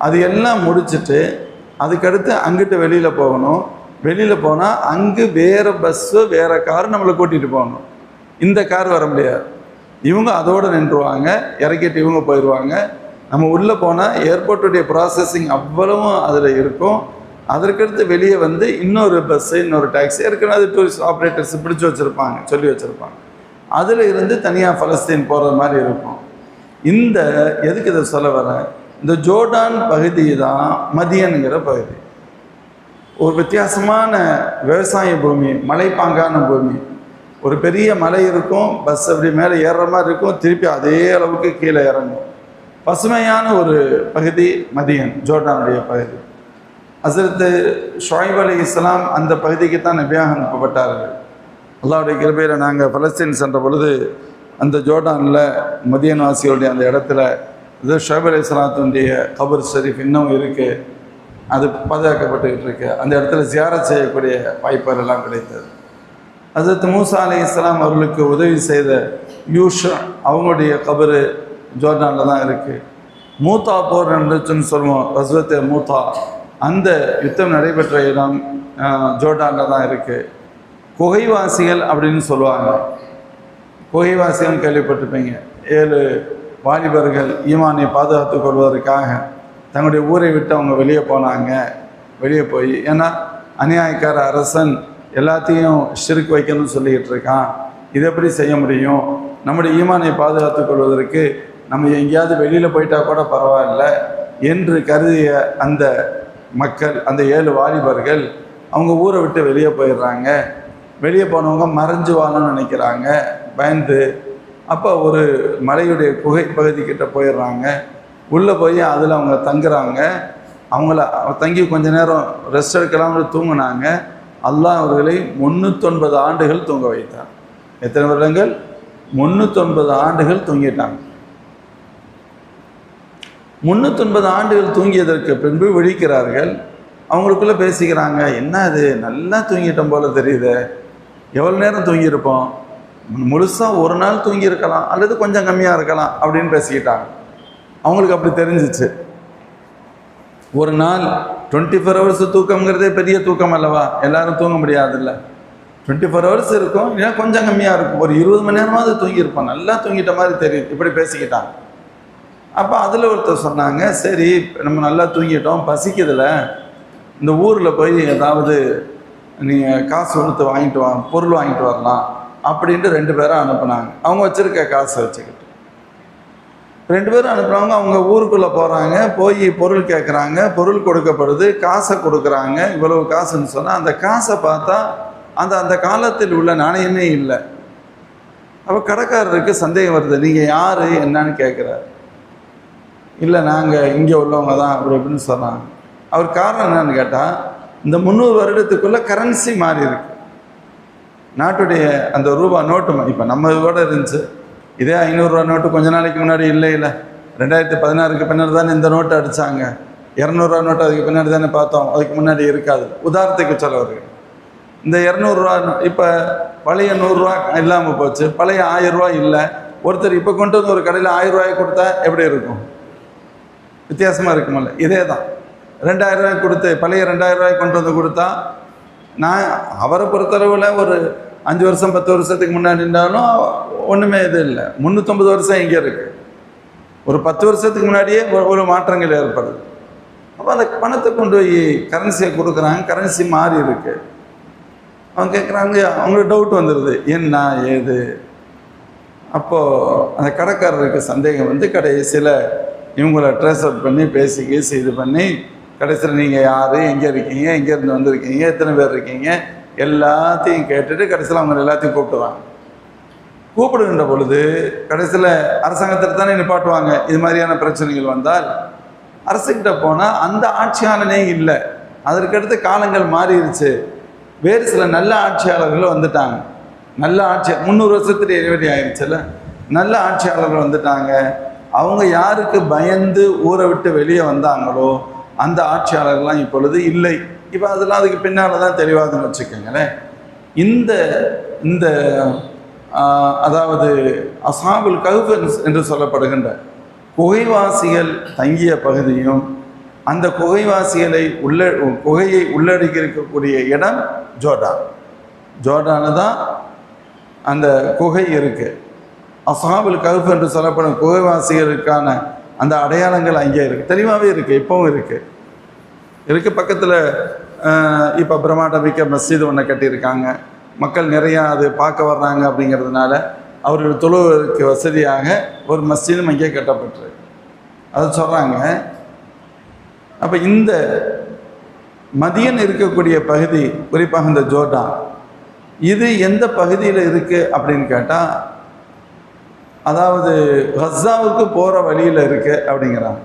B: அது எல்லாம் முடிச்சுட்டு அதுக்கடுத்து அங்கிட்டு வெளியில் போகணும். வெளியில் போனால் அங்கு வேறு பஸ்ஸு வேறு கார் நம்மளை கூட்டிகிட்டு போகணும். இந்த கார் வர முடியாது. இவங்க அதோடு நின்றுவாங்க, இறக்கிட்டு இவங்க போயிடுவாங்க. நம்ம உள்ளே போனால் ஏர்போர்ட்டுடைய ப்ராசஸிங் அவ்வளவும் அதில் இருக்கும். அதற்கடுத்து வெளியே வந்து இன்னொரு பஸ்ஸு, இன்னொரு டாக்ஸி ஏற்கனவே அது டூரிஸ்ட் ஆப்ரேட்டர்ஸ் பிடிச்சி வச்சுருப்பாங்க, சொல்லி வச்சுருப்பாங்க. அதில் இருந்து தனியாக பலஸ்தீன் போகிற மாதிரி இருக்கும். இந்த எதுக்கு இதை சொல்ல வரேன், இந்த ஜோர்டான் பகுதி தான் மதியனுங்கிற பகுதி. ஒரு வித்தியாசமான விவசாய பூமி, மலைப்பாங்கான பூமி. ஒரு பெரிய மலை இருக்கும், பஸ் அப்படி மேலே ஏறுற மாதிரி இருக்கும், திருப்பி அதே அளவுக்கு கீழே இறங்கும். பசுமையான ஒரு பகுதி மதியன், ஜோர்டானுடைய பகுதி. ஹஸரத் ஷுஐப் அலைஹிஸ்ஸலாம் அந்த பகுதிக்கு தான் நபியாக அனுப்பப்பட்டார்கள். அல்லாஹ்வுடைய கிருபையில் நாங்கள் பலஸ்தீன் சென்ற பொழுது அந்த ஜோர்டானில் மதியன் வாசிகளுடைய அந்த இடத்துல ஷுஐப் அலைஹிஸ்ஸலாத்துடைய கபர் ஷரீஃப் இன்னும் இருக்குது. அது பாதுகாக்கப்பட்டுக்கிட்டு இருக்கு. அந்த இடத்துல ஜியாரத் செய்யக்கூடிய வாய்ப்புகள் எல்லாம் கிடைத்தது. ஹஸரத் மூசா அலைஹிஸ்ஸலாம் அவர்களுக்கு உதவி செய்த யூஷா அவங்களுடைய கபரு ஜோர்டானில் தான் இருக்குது. மூத்தா போர் நடந்துச்சுன்னு சொல்லுவோம், கஸ்வத் மூத்தா, அந்த யுத்தம் நடைபெற்ற இடம் ஜோர்டானில் தான் இருக்குது. குகைவாசிகள் அப்படின்னு சொல்லுவாங்க. குகைவாசிகள் கேள்விப்பட்டிருப்பீங்க. 7 வாலிபர்கள் ஈமானை பாதுகாத்து கொள்வதற்காக தங்களுடைய ஊரை விட்டு அவங்க வெளியே போனாங்க. வெளியே போய், ஏன்னா அநியாயக்கார அரசன் எல்லாத்தையும் ஷிர்க் வைக்கணும்னு சொல்லிக்கிட்டு இருக்கான், இது எப்படி செய்ய முடியும்? நம்முடைய ஈமானை பாதுகாத்து கொள்வதற்கு நம்ம எங்கேயாவது வெளியில் போயிட்டா கூட பரவாயில்ல என்று கருதிய அந்த மக்கள், அந்த 7 வாலிபர்கள் அவங்க ஊரை விட்டு வெளியே போயிடுறாங்க. வெளியே போனவங்க மறைஞ்சு வாழணும்னு நினைக்கிறாங்க, பயந்து. அப்போ ஒரு மலையுடைய குகை பகுதிக்கிட்ட போயிடுறாங்க. உள்ளே போய் அதில் அவங்க தங்குறாங்க. அவங்கள தங்கி கொஞ்ச நேரம் ரெஸ்ட் எடுக்கலாம்னு தூங்கினாங்க. அல்லாஹ் அவர்களை 309 ஆண்டுகள் தூங்க வைத்தார். எத்தனை வருடங்கள்? 309 ஆண்டுகள் தூங்கிட்டாங்க. 309 ஆண்டுகள் தூங்கியதற்கு பின்பு விழிக்கிறார்கள். அவங்களுக்குள்ளே பேசிக்கிறாங்க, என்ன அது நல்லா தூங்கிட்டோம் போல தெரியுது, எவ்வளோ நேரம் தூங்கியிருப்போம், முழுசாக ஒரு நாள் தூங்கியிருக்கலாம் அல்லது கொஞ்சம் கம்மியாக இருக்கலாம் அப்படின்னு பேசிக்கிட்டாங்க. அவங்களுக்கு அப்படி தெரிஞ்சிச்சு. ஒரு நாள் 24 ஹவர்ஸ் தூக்கம்ங்கிறதே பெரிய தூக்கம் அல்லவா, எல்லாரும் தூங்க முடியாதுல்ல. 24 ஹவர்ஸ் இருக்கும், இல்லை கொஞ்சம் கம்மியாக இருக்கும், ஒரு 20 மணி நேரமாவது தூங்கியிருப்போம், நல்லா தூங்கிட்ட மாதிரி தெரியுது, இப்படி பேசிக்கிட்டாங்க. அப்போ அதில் ஒருத்தர் சொன்னாங்க, சரி நம்ம நல்லா தூங்கிட்டோம், பசிக்குதுல, இந்த ஊரில் போய் ஏதாவது நீங்கள் காசு கொடுத்து வாங்கிட்டு பொருள் வாங்கிட்டு வரலாம் அப்படின்ட்டு 2 பேரும் அனுப்புனாங்க. அவங்க வச்சுருக்க காசை வச்சுக்கிட்டு 2 பேரும் அனுப்புனவங்க அவங்க ஊருக்குள்ளே போகிறாங்க. போய் பொருள் கேட்குறாங்க, பொருள் கொடுக்கப்படுது, காசை கொடுக்குறாங்க. இவ்வளவு காசுன்னு சொன்னால் அந்த காசை பார்த்தா அந்த காலத்தில் உள்ள நாணயமே இல்லை. அப்போ கடைக்காரருக்கு சந்தேகம் வருது, நீங்கள் யார் என்னன்னு கேட்குறாரு. இல்லை நாங்கள் இங்கே உள்ளவங்க தான் அப்படி அப்படின்னு சொன்னாங்க. அவர் காரணம் என்னன்னு கேட்டால், இந்த 300 வருடத்துக்குள்ளே கரன்சி மாறி இருக்கு. நாட்டுடைய அந்த ரூபா நோட்டு இப்போ நம்ம கூட இருந்துச்சு. இதே 500 ரூபா நோட்டு கொஞ்ச நாளைக்கு முன்னாடி இல்லை 2016க்கு பின்னாடி தானே இந்த நோட்டை அடித்தாங்க. 200 ரூபா நோட்டு அதுக்கு பின்னாடி தானே பார்த்தோம், அதுக்கு முன்னாடி இருக்காது. உதாரணத்துக்கு சொல்ல வருது, இந்த 200 ரூபா இப்போ பழைய 100 ரூபா இல்லாமல் போச்சு, பழைய 1000 ரூபா இல்லை. ஒருத்தர் இப்போ கொண்டு வந்து ஒரு கடையில் 1000 ரூபாய் கொடுத்தா எப்படி இருக்கும்? வித்தியாசமாக இருக்குமில்ல. இதே தான் 2000 ரூபாய் கொடுத்து பழைய 2000 ரூபாய் கொண்டு வந்து கொடுத்தா, நான் அவரை பொறுத்தளவில் ஒரு 5 வருஷம் 10 வருஷத்துக்கு முன்னாடி இருந்தாலும் ஒன்றுமே இது இல்லை. 350 வருஷம் எங்கே இருக்குது? ஒரு 10 வருஷத்துக்கு முன்னாடியே ஒரு மாற்றங்கள் ஏற்படுது. அப்போ அந்த பணத்தை கொண்டு போய் கரன்சியை கொடுக்குறாங்க, கரன்சி மாறி இருக்கு. அவங்க கேட்குறாங்க, அவங்களுக்கு டவுட் வந்துடுது என்ன ஏது. அப்போது அந்த கடைக்காரருக்கு சந்தேகம் வந்து கடைசியில் இவங்களை ட்ரேஸ் அவுட் பண்ணி பேசி கேசி இது பண்ணி கடைசியில் நீங்கள் யார், எங்கே இருக்கீங்க, எங்கேருந்து வந்திருக்கீங்க, எத்தனை பேர் இருக்கீங்க எல்லாத்தையும் கேட்டுட்டு கடைசியில் அவங்க எல்லாத்தையும் கூப்பிடுவாங்க. கூப்பிடுகின்ற பொழுது கடைசியில் அரசாங்கத்தில் தானே நிப்பாட்டுவாங்க. இது மாதிரியான பிரச்சனைகள் வந்தால் அரசுக்கிட்ட போனால் அந்த ஆட்சியாளனே இல்லை. அதற்கடுத்து காலங்கள் மாறிடுச்சு, வேறு சில நல்ல ஆட்சியாளர்கள் வந்துட்டாங்க. நல்ல ஆட்சி 300 வருஷத்துக்கு இடைவெளி ஆயிடுச்சுல்ல, நல்ல ஆட்சியாளர்கள் வந்துட்டாங்க. அவங்க யாருக்கு பயந்து ஊரை விட்டு வெளியே வந்தாங்களோ அந்த ஆட்சியாளர்கள்லாம் இப்பொழுது இல்லை. இப்போ அதெல்லாம் அதுக்கு பின்னால் தான் தெளிவாதுன்னு வச்சுக்கோங்களேன். இந்த இந்த அதாவது அஸ்ஹாபுல் கஹ்ஃப் என்று சொல்லப்படுகின்ற குகைவாசிகள் தங்கிய பகுதியும் அந்த குகைவாசிகளை குகையை உள்ளடக்கி இருக்கக்கூடிய இடம் ஜோர்டான். ஜோர்டானு தான் அந்த குகை இருக்குது. அஸ்ஹாபுல் கஹ்ஃப் என்று சொல்லப்படும் குகைவாசிகளுக்கான அந்த அடையாளங்கள் அங்கே இருக்குது, தெளிவாகவே இருக்குது, இப்போவும் இருக்குது. பக்கத்தில் இப்போ பிரம்மாண்டமிக்க மஸ்ஜித் ஒன்று கட்டியிருக்காங்க. மக்கள் நிறையா அது பார்க்க வர்றாங்க. அப்படிங்கிறதுனால அவர்கள் தொழுவதற்கு வசதியாக ஒரு மஸ்ஜிதும் அங்கே கட்டப்பட்டிருக்கு. அதை சொல்கிறாங்க. அப்போ இந்த மதியன் இருக்கக்கூடிய பகுதி, குறிப்பாக இந்த ஜோர்டான், இது எந்த பகுதியில் இருக்குது அப்படின்னு கேட்டால், அதாவது கஸாவுக்கு போகிற வழியில் இருக்குது அப்படிங்கிறாங்க.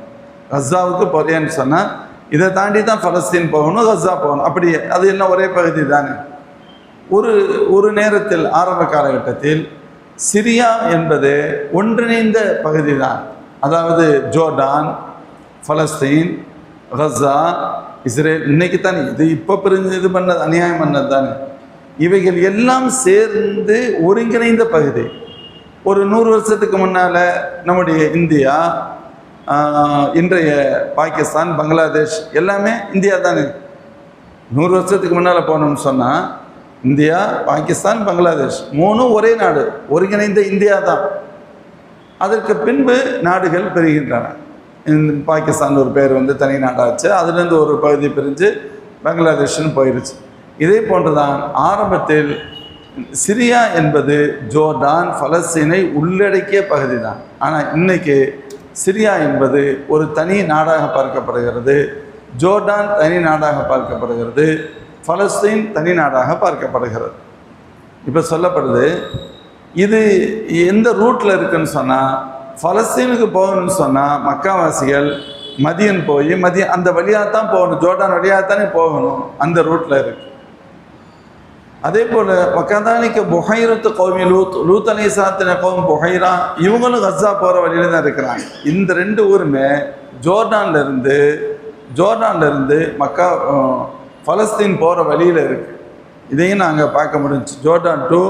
B: கஸாவுக்கு போகிறேன்னு சொன்னால் இதை தாண்டி தான் பலஸ்தீன் போகணும், கஸா போகணும். அப்படி அது என்ன ஒரே பகுதி தானே. ஒரு நேரத்தில் ஆரம்ப காலகட்டத்தில் சிரியா என்பது ஒன்றிணைந்த பகுதி தான். அதாவது ஜோர்டான், பலஸ்தீன், கஸா, இஸ்ரேல், இன்னைக்கு தானே இது இப்போ பிரிஞ்சு இது பண்ணது, அநியாயம் பண்ணது தானே. இவைகள் எல்லாம் சேர்ந்து ஒருங்கிணைந்த பகுதி. ஒரு 100 வருஷத்துக்கு முன்னால் நம்முடைய இந்தியா, இன்றைய பாகிஸ்தான், பங்களாதேஷ் எல்லாமே இந்தியா தானே. 100 வருஷத்துக்கு முன்னால் போனோம்னு சொன்னால் இந்தியா, பாகிஸ்தான், பங்களாதேஷ் 3 ஒரே நாடு, ஒருங்கிணைந்த இந்தியா தான். அதற்கு பின்பு நாடுகள் பெறுகின்றன. பாகிஸ்தான் ஒரு பேர் வந்து தனி நாடாச்சு, அதுலேருந்து ஒரு பகுதி பிரிஞ்சு பங்களாதேஷ்னு போயிடுச்சு. இதே போன்று தான் ஆரம்பத்தில் சிரியா என்பது ஜோர்டான், பலஸ்தீனை உள்ளடக்கிய பகுதி தான். ஆனால் இன்னைக்கு சிரியா என்பது ஒரு தனி நாடாக பார்க்கப்படுகிறது, ஜோர்டான் தனி நாடாக பார்க்கப்படுகிறது, பலஸ்தீன் தனி நாடாக பார்க்கப்படுகிறது. இப்போ சொல்லப்படுது, இது எந்த ரூட்டில் இருக்குன்னு சொன்னால், பலஸ்தீனுக்கு போகணும்னு சொன்னால் மக்காவாசிகள் மதியன் போய் அந்த வழியாக தான் போகணும், ஜோர்டான் வழியாக தானே போகணும், அந்த ரூட்டில் இருக்குது. அதே போல் வக்கதானிக்க புஹைரத்து கௌமி லூத் அலைஹிஸ்ஸலாத்தின கௌம் புஹைரா, இவங்களும் கஸா போகிற வழியில தான் இருக்கிறாங்க. இந்த 2 ஊருமே ஜோர்டான்லேருந்து மக்கா பலஸ்தீன் போகிற வழியில் இருக்குது. இதையும் நாங்கள் பார்க்க முடிஞ்சிச்சு. ஜோர்டான் டு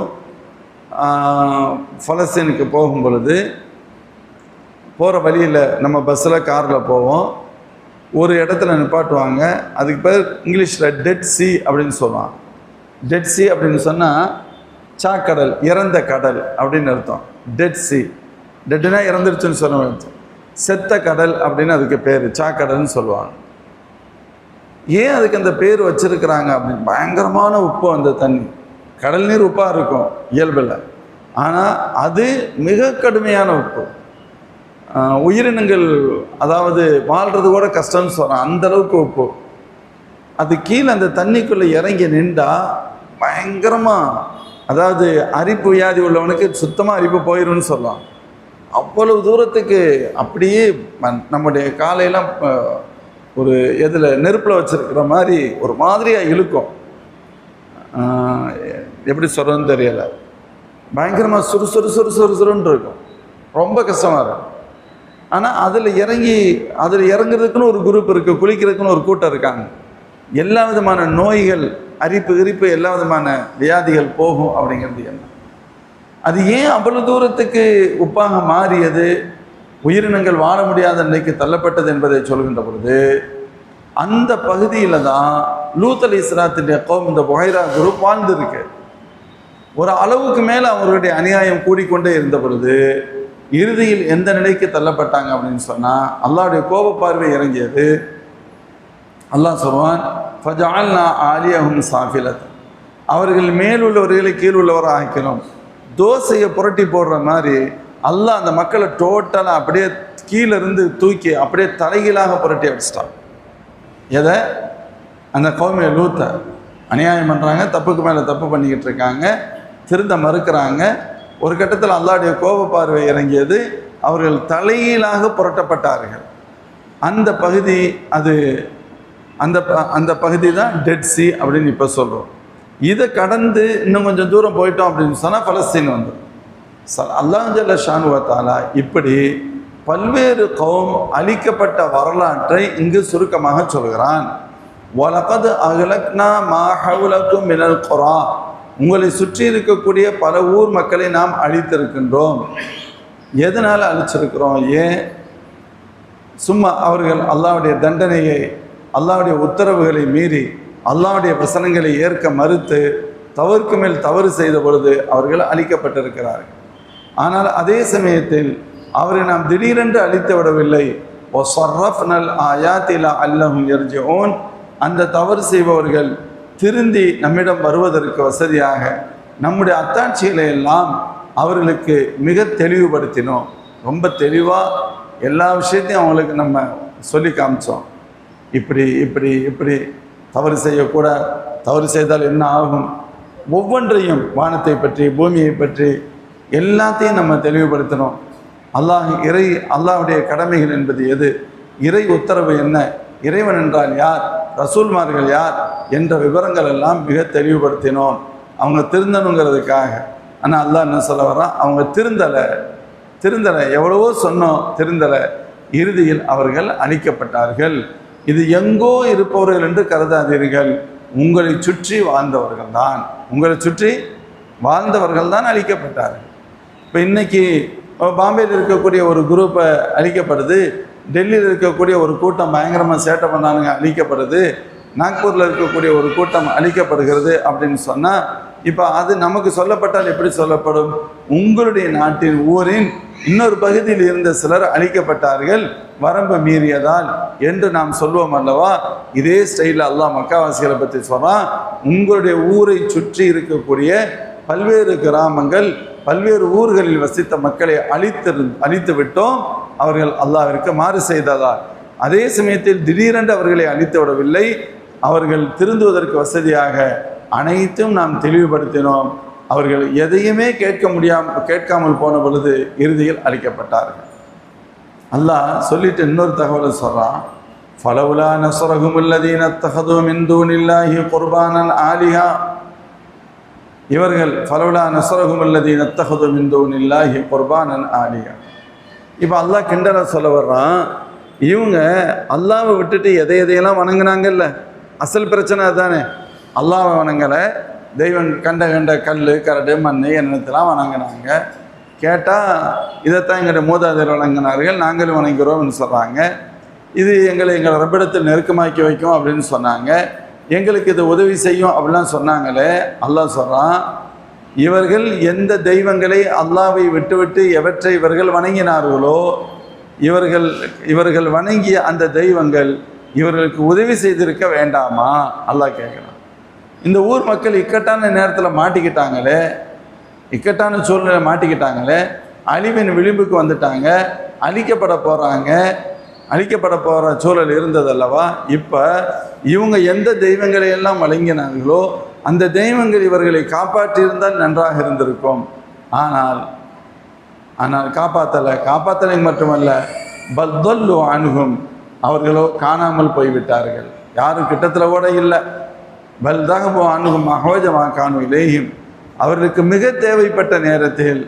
B: பலஸ்தீனுக்கு போகும் பொழுது போகிற வழியில் நம்ம பஸ்ஸில் காரில் போவோம். ஒரு இடத்துல நிப்பாட்டுவாங்க, அதுக்கு பேர் இங்கிலீஷில் டெட் சி அப்படின்னு சொல்லுவாங்க. டெட் சி அப்படின்னு சொன்னால் சாக்கடல், இறந்த கடல் அப்படின்னு அர்த்தம். டெட் சி, டெட்டுனா இறந்துருச்சுன்னு சொல்ல அர்த்தம். செத்த கடல் அப்படின்னு அதுக்கு பேர், சாக்கடல்னு சொல்லுவாங்க. ஏன் அதுக்கு அந்த பேர் வச்சிருக்கிறாங்க அப்படின்னு, பயங்கரமான உப்பு அந்த தண்ணி. கடல் நீர் உப்பாக இருக்கும் இயல்பில், ஆனால் அது மிக கடுமையான உப்பு. உயிரினங்கள் அதாவது வாழ்கிறது கூட கஷ்டம்னு சொல்கிறான், அந்தளவுக்கு உப்பு. அது கீழே அந்த தண்ணிக்குள்ளே இறங்கி நின்றா பயங்கரமாக, அதாவது அரிப்பு வியாதி உள்ளவனுக்கு சுத்தமாக அரிப்பு போயிடும்னு சொல்லலாம். அவ்வளவு தூரத்துக்கு அப்படியே நம்முடைய காலையெல்லாம் ஒரு எதில் நெருப்பில் வச்சுருக்கிற மாதிரி ஒரு மாதிரியாக இழுக்கும். எப்படி சொல்கிறதுன்னு தெரியலை, பயங்கரமாக சுறுசுறுன்னு இருக்கும், ரொம்ப கஷ்டமாக இருக்கும். ஆனால் அதில் இறங்குறதுக்குன்னு ஒரு குரூப் இருக்குது, குளிக்கிறதுக்குன்னு ஒரு கூட்டம் இருக்காங்க. எல்லா விதமான நோய்கள், அரிப்பு எல்லா விதமான வியாதிகள் போகும். அப்படிங்கிறது என்ன, அது ஏன் அவ்வளவு தூரத்துக்கு உப்பாக மாறியது, உயிரினங்கள் வாழ முடியாத நிலைக்கு தள்ளப்பட்டது என்பதை சொல்கின்ற பொழுது, அந்த பகுதியில் தான் லூத் அலைஹிஸ்ஸலாத்துடைய கௌம், இந்த புஹைரா குரூப் வாழ்ந்துருக்கு. ஒரு அளவுக்கு மேலே அவர்களுடைய அநியாயம் கூடிக்கொண்டே இருந்த பொழுது இறுதியில் எந்த நிலைக்கு தள்ளப்பட்டாங்க அப்படின்னு சொன்னால் அல்லாஹ்வுடைய கோப பார்வை இறங்கியது. அல்லாஹ் சொல்வான், ஃபஜஅல்னா ஆலியஹும் சாஃபிலத், அவர்கள் மேலுள்ளவர்களை கீழ் உள்ளவராக ஆக்கிறோம். தோசையை புரட்டி போடுற மாதிரி அல்லாஹ் அந்த மக்களை டோட்டலாக அப்படியே கீழிருந்து தூக்கி அப்படியே தலைகீழாக புரட்டி அடிச்சிட்டான். எதை? அந்த கௌமிய லூத்தை அநியாயம் பண்ணுறாங்க, தப்புக்கு மேலே தப்பு பண்ணிக்கிட்டு இருக்காங்க, திருந்த மறுக்கிறாங்க. ஒரு கட்டத்தில் அல்லாஹ்வுடைய கோப பார்வை இறங்கியது, அவர்கள் தலைகீழாக புரட்டப்பட்டார்கள். அந்த பகுதி அந்த பகுதி தான் டெட் சி அப்படின்னு இப்போ சொல்கிறோம். இதை கடந்து இன்னும் கொஞ்சம் தூரம் போயிட்டோம் அப்படின்னு சொன்னால் பலஸ்தீன் வந்துடும். அல்லாஹ் ஜல்ல ஷானு வ தஆலா இப்படி பல்வேறு கௌம் அழிக்கப்பட்ட வரலாற்றை இங்கு சுருக்கமாக சொல்கிறான். வலகத் அஹ்லக்னா மா ஹவுலக்கும் மினல் குரா, உங்களை சுற்றி இருக்கக்கூடிய பல ஊர் மக்களை நாம் அழித்திருக்கின்றோம். எதனால் அழிச்சிருக்கிறோம்? ஏன்? சும்மா அவர்கள் அல்லாஹ்வுடைய தண்டனையை, அல்லாஹ்வுடைய உத்தரவுகளை மீறி அல்லாஹ்வுடைய வசனங்களை ஏற்க மறுத்து தவறுக்கு மேல் தவறு செய்த பொழுது அவர்கள் அழிக்கப்பட்டிருக்கிறார்கள். ஆனால் அதே சமயத்தில் அவரை நாம் திடீரென்று அழித்து விடவில்லை. ஒசர்ரஃப்னல் ஆயாத்திலா அல்லஹும் யர்ஜிஊன், அந்த தவறு செய்பவர்கள் திருந்தி நம்மிடம் வருவதற்கு வசதியாக நம்முடைய அத்தாட்சிகளை எல்லாம் அவர்களுக்கு மிக தெளிவுபடுத்தினோம். ரொம்ப தெளிவாக எல்லா விஷயத்தையும் அவங்களுக்கு நம்ம சொல்லி காமிச்சோம். இப்படி இப்படி இப்படி தவறு செய்யக்கூடாது, தவறு செய்தால் என்ன ஆகும், ஒவ்வொன்றையும் வானத்தை பற்றி பூமியை பற்றி எல்லாத்தையும் நம்ம தெளிவுபடுத்தினோம். அல்லாஹ்வுடைய கடமைகள் என்பது எது, இறை உத்தரவு என்ன, இறைவன் என்றால் யார், ரசூல்மார்கள் யார் என்ற விவரங்கள் எல்லாம் மிக தெளிவுபடுத்தினோம் அவங்க திருந்தணுங்கிறதுக்காக. ஆனால் அல்லாஹ் என்ன சொல்ல வர்றான், அவங்க திருந்தலை, எவ்வளவோ சொன்னோம், திருந்தலை. இறுதியில் அவர்கள் அழிக்கப்பட்டார்கள். இது எங்கோ இருப்பவர்கள் என்று கருதாதீர்கள், உங்களை சுற்றி வாழ்ந்தவர்கள் தான் அழிக்கப்பட்டார்கள். இப்போ இன்னைக்கு பாம்பேயில் இருக்கக்கூடிய ஒரு குரூப்பை அழிக்கப்படுது, டெல்லியில் இருக்கக்கூடிய ஒரு கூட்டம் பயங்கரமாக சேட்டை பண்ணானுங்க அழிக்கப்படுது, நாக்பூரில் இருக்கக்கூடிய ஒரு கூட்டம் அழிக்கப்படுகிறது அப்படின்னு சொன்னால், இப்போ அது நமக்கு சொல்லப்பட்டால் எப்படி சொல்லப்படும்? உங்களுடைய நாட்டின் ஊரின் இன்னொரு பகுதியில் இருந்த சிலர் அழிக்கப்பட்டார்கள் வரம்பு மீறியதால் என்று நாம் சொல்வோம் அல்லவா? இதே ஸ்டைலில் அல்லாஹ் மக்காவாசிகளை பற்றி சொல்கிறான், உங்களுடைய ஊரை சுற்றி இருக்கக்கூடிய பல்வேறு கிராமங்கள், பல்வேறு ஊர்களில் வசித்த மக்களை அழித்து விட்டோம், அவர்கள் அல்லாஹ்விற்கு மாறு செய்ததால். அதே சமயத்தில் திடீரென்று அவர்களை அழித்து விடவில்லை, அவர்கள் திருந்துவதற்கு வசதியாக அனைத்தும் நாம் தெளிவுபடுத்தினோம். அவர்கள் எதையுமே கேட்காமல் போன பொழுது இறுதியில் அழிக்கப்பட்டார்கள். அல்லாஹ் சொல்லிட்டு இன்னொரு தகவலை சொல்கிறான், ஃபலவுலா நஸ்ரஹுமுல்லதீன தஹது மின் தூனில்லாஹி குர்பானன் ஆலிஹா, இவர்கள் ஃபலவுலா நஸ்ரஹுமுல்லதீன தஹது மின் தூனில்லாஹி குர்பானன் ஆலிஹா. இப்போ அல்லாஹ் கிண்டலை சொல்ல வர்றான், இவங்க அல்லாவை விட்டுட்டு எதையெல்லாம் வணங்கினாங்கல்ல, அசல் பிரச்சனை அதுதானே. அல்லாவை வணங்கலை, தெய்வம் கண்ட கல் கரடு மண் என்னத்தெல்லாம் வணங்கினாங்க. கேட்டால் இதைத்தான் எங்களுடைய மூதாதையர் வணங்கினார்கள், நாங்களும் வணங்குகிறோம்னு சொல்கிறாங்க. இது எங்களை ரப்பிடத்தில் நெருக்கமாக்கி வைக்கும் அப்படின்னு சொன்னாங்க, எங்களுக்கு இது உதவி செய்யும் அப்படிலாம் சொன்னாங்களே. அல்லாஹ் சொல்கிறான், இவர்கள் எந்த தெய்வங்களை அல்லாவை விட்டுவிட்டு எவற்றை இவர்கள் வணங்கினார்களோ, இவர்கள் வணங்கிய அந்த தெய்வங்கள் இவர்களுக்கு உதவி செய்திருக்க வேண்டாமா? அல்லாஹ் கேட்குறான். இந்த ஊர் மக்கள் இக்கட்டான நேரத்தில் மாட்டிக்கிட்டாங்களே, இக்கட்டான சூழ்நிலை மாட்டிக்கிட்டாங்களே, அழிவின் விளிம்புக்கு வந்துட்டாங்க, அழிக்கப்பட போகிற சூழல் இருந்ததல்லவா? இப்போ இவங்க எந்த தெய்வங்களை எல்லாம் வழங்கினார்களோ அந்த தெய்வங்கள் இவர்களை காப்பாற்றியிருந்தால் நன்றாக இருந்திருக்கும். ஆனால் காப்பாற்றலை மட்டுமல்ல, பல்தல்லு அணுகும், அவர்களோ காணாமல் போய்விட்டார்கள், யாரும் கிட்டத்தில் கூட இல்லை. பல்தகபு அணுகும் அஹோஜமா காணு இலேயும், அவர்களுக்கு மிக தேவைப்பட்ட நேரத்தில்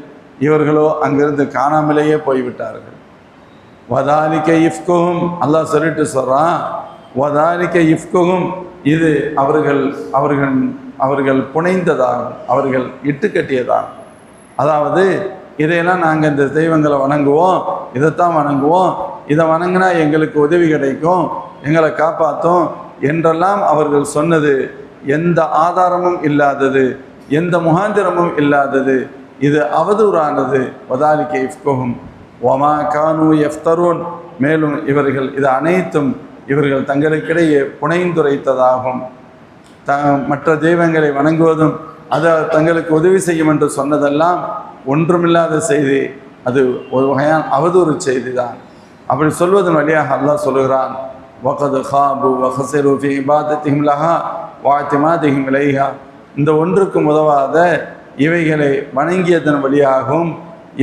B: இவர்களோ அங்கிருந்து காணாமலேயே போய்விட்டார்கள். வதாலிக்க இஃப்குஹும், அல்லாஹ் சொல்லிட்டு சொல்கிறான், வதாலிக்க இஃப்குஹும், இது அவர்கள் புனைந்ததாகும், அவர்கள் இட்டு கட்டியதாகும். அதாவது இதையெல்லாம் நாங்கள் இந்த தெய்வங்களை வணங்குவோம், இதைத்தான் வணங்குவோம், இதை வணங்கினா எங்களுக்கு உதவி கிடைக்கும், எங்களை காப்பாற்றும் என்றெல்லாம் அவர்கள் சொன்னது எந்த ஆதாரமும் இல்லாதது, எந்த முகாந்திரமும் இல்லாதது, இது அவதூறானது. வதாலிக்க இஃப்குஹும் வமா கானு யஃப்தரூன், மேலும் இவர்கள் இது அனைத்தும் இவர்கள் தங்களுக்கிடையே புனைந்துரைத்ததாகும். மற்ற தெய்வங்களை வணங்குவதும் அது தங்களுக்கு உதவி செய்யும் என்று சொன்னதெல்லாம் ஒன்றுமில்லாத செய்தி. அது ஒரு வகையான அவதூறு செய்தி தான். அப்படி சொல்வதன் வழியாக அல்லாஹ் சொல்கிறான், வகது ஹாபு வஹஸிரு ஃபி இபாதத்திஹிம் லஹா வஅத்திமாதிஹிம் இலைஹா, இந்த ஒன்றுக்கும் உதவாத இவைகளை வணங்கியதன் வழியாகவும்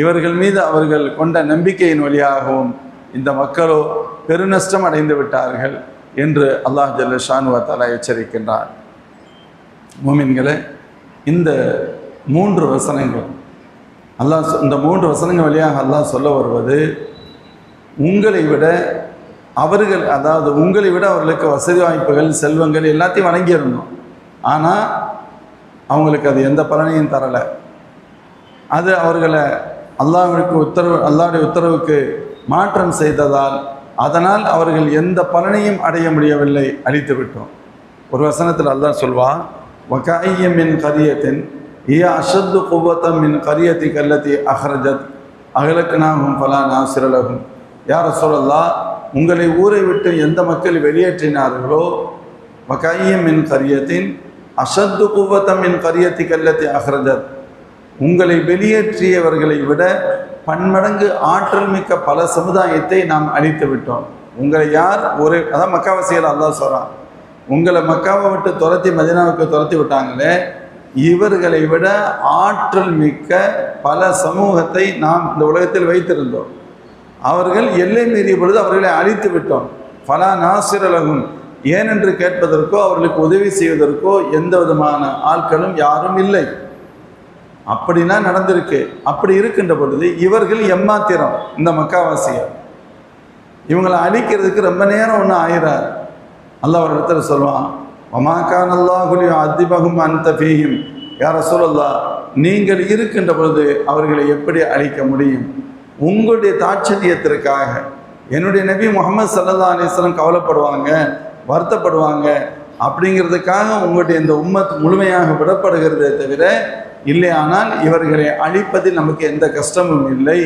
B: இவர்கள் மீது அவர்கள் கொண்ட நம்பிக்கையின் வழியாகவும் இந்த மக்களோ பெருநஷ்டம் அடைந்து விட்டார்கள் என்று அல்லாஹ் ஜல்ல ஷானு வ தஆலா எச்சரிக்கின்றார். மூமின்களே, இந்த 3 வசனங்கள் அல்லாஹ் இந்த 3 வசனங்கள் வழியாக அல்லாஹ் சொல்ல வருவது, உங்களை விட அவர்கள், அதாவது உங்களை விட அவர்களுக்கு வசதி வாய்ப்புகள் செல்வங்கள் எல்லாத்தையும் வழங்கியிருந்தோம். ஆனால் அவங்களுக்கு அது எந்த பலனையும் தரலை. அது அவர்களை அல்லாஹ்வுடைய உத்தரவுக்கு மாற்றம் செய்ததால் அதனால் அவர்கள் எந்த பலனையும் அடைய முடியவில்லை, அழித்து விட்டோம். ஒரு வசனத்தில் அல்லாஹ் சொல்வான், வகாய்ய மின் கரியத்தின் இய அஷத்து குவத்தம் மின் கரியத்தி கல்லத்தி அஹ்ரஜத் அகலக்னாஹும் ஃபலா நாசிர லஹும். யா ரசூலல்லாஹ், உங்களை ஊரை விட்டு எந்த மக்கள் வெளியேற்றினார்களோ, வகாய்ய மின் கரியத்தின் அஷத்து குவத்தம் மின் கரியத்தி கல்லத்தி அஹ்ரஜத், உங்களை வெளியேற்றியவர்களை விட பன்மடங்கு ஆற்றல் மிக்க பல சமுதாயத்தை நாம் அழித்து விட்டோம். உங்களை யார் ஒரு, அதான் மக்காவாசிகள் அல்லாஹ் சொல்கிறான், உங்களை மக்காவை விட்டு துரத்தி மதீனாவுக்கு துரத்தி விட்டாங்களே, இவர்களை விட ஆற்றல் மிக்க பல சமூகத்தை நாம் இந்த உலகத்தில் வைத்திருந்தோம். அவர்கள் எல்லை மீறிய பொழுது அவர்களை அழித்து விட்டோம். ஃபலா நாசிர லஹும், ஏனென்று கேட்பதற்கோ அவர்களுக்கு உதவி செய்வதற்கோ எந்த விதமான ஆட்களும் யாரும் இல்லை. அப்படின்னா நடந்திருக்கு. அப்படி இருக்கின்ற பொழுது இவர்கள் எம்மாத்திரம், இந்த மக்காவாசியர் இவங்களை அழிக்கிறதுக்கு ரொம்ப நேரம் ஒன்றும் ஆயிரார். அல்லாஹ் ஒரு இடத்துல சொல்லுவான், வமா கான அல்லாஹு லியுஅதிபஹும் அன்த ஃபீஹிம். யா ரசூலல்லாஹ், நீங்கள் இருக்கின்ற பொழுது அவர்களை எப்படி அழிக்க முடியும்? உங்களுடைய தாட்சணியத்திற்காக என்னுடைய நபி முஹம்மது ஸல்லல்லாஹு அலைஹி வஸல்லம் கவலைப்படுவாங்க, வருத்தப்படுவாங்க அப்படிங்கிறதுக்காக உங்களுடைய இந்த உம்மத் முழுமையாக விடப்படுகிறதே தவிர, இல்லையானால் இவர்களை அழிப்பதில் நமக்கு எந்த கஷ்டமும் இல்லை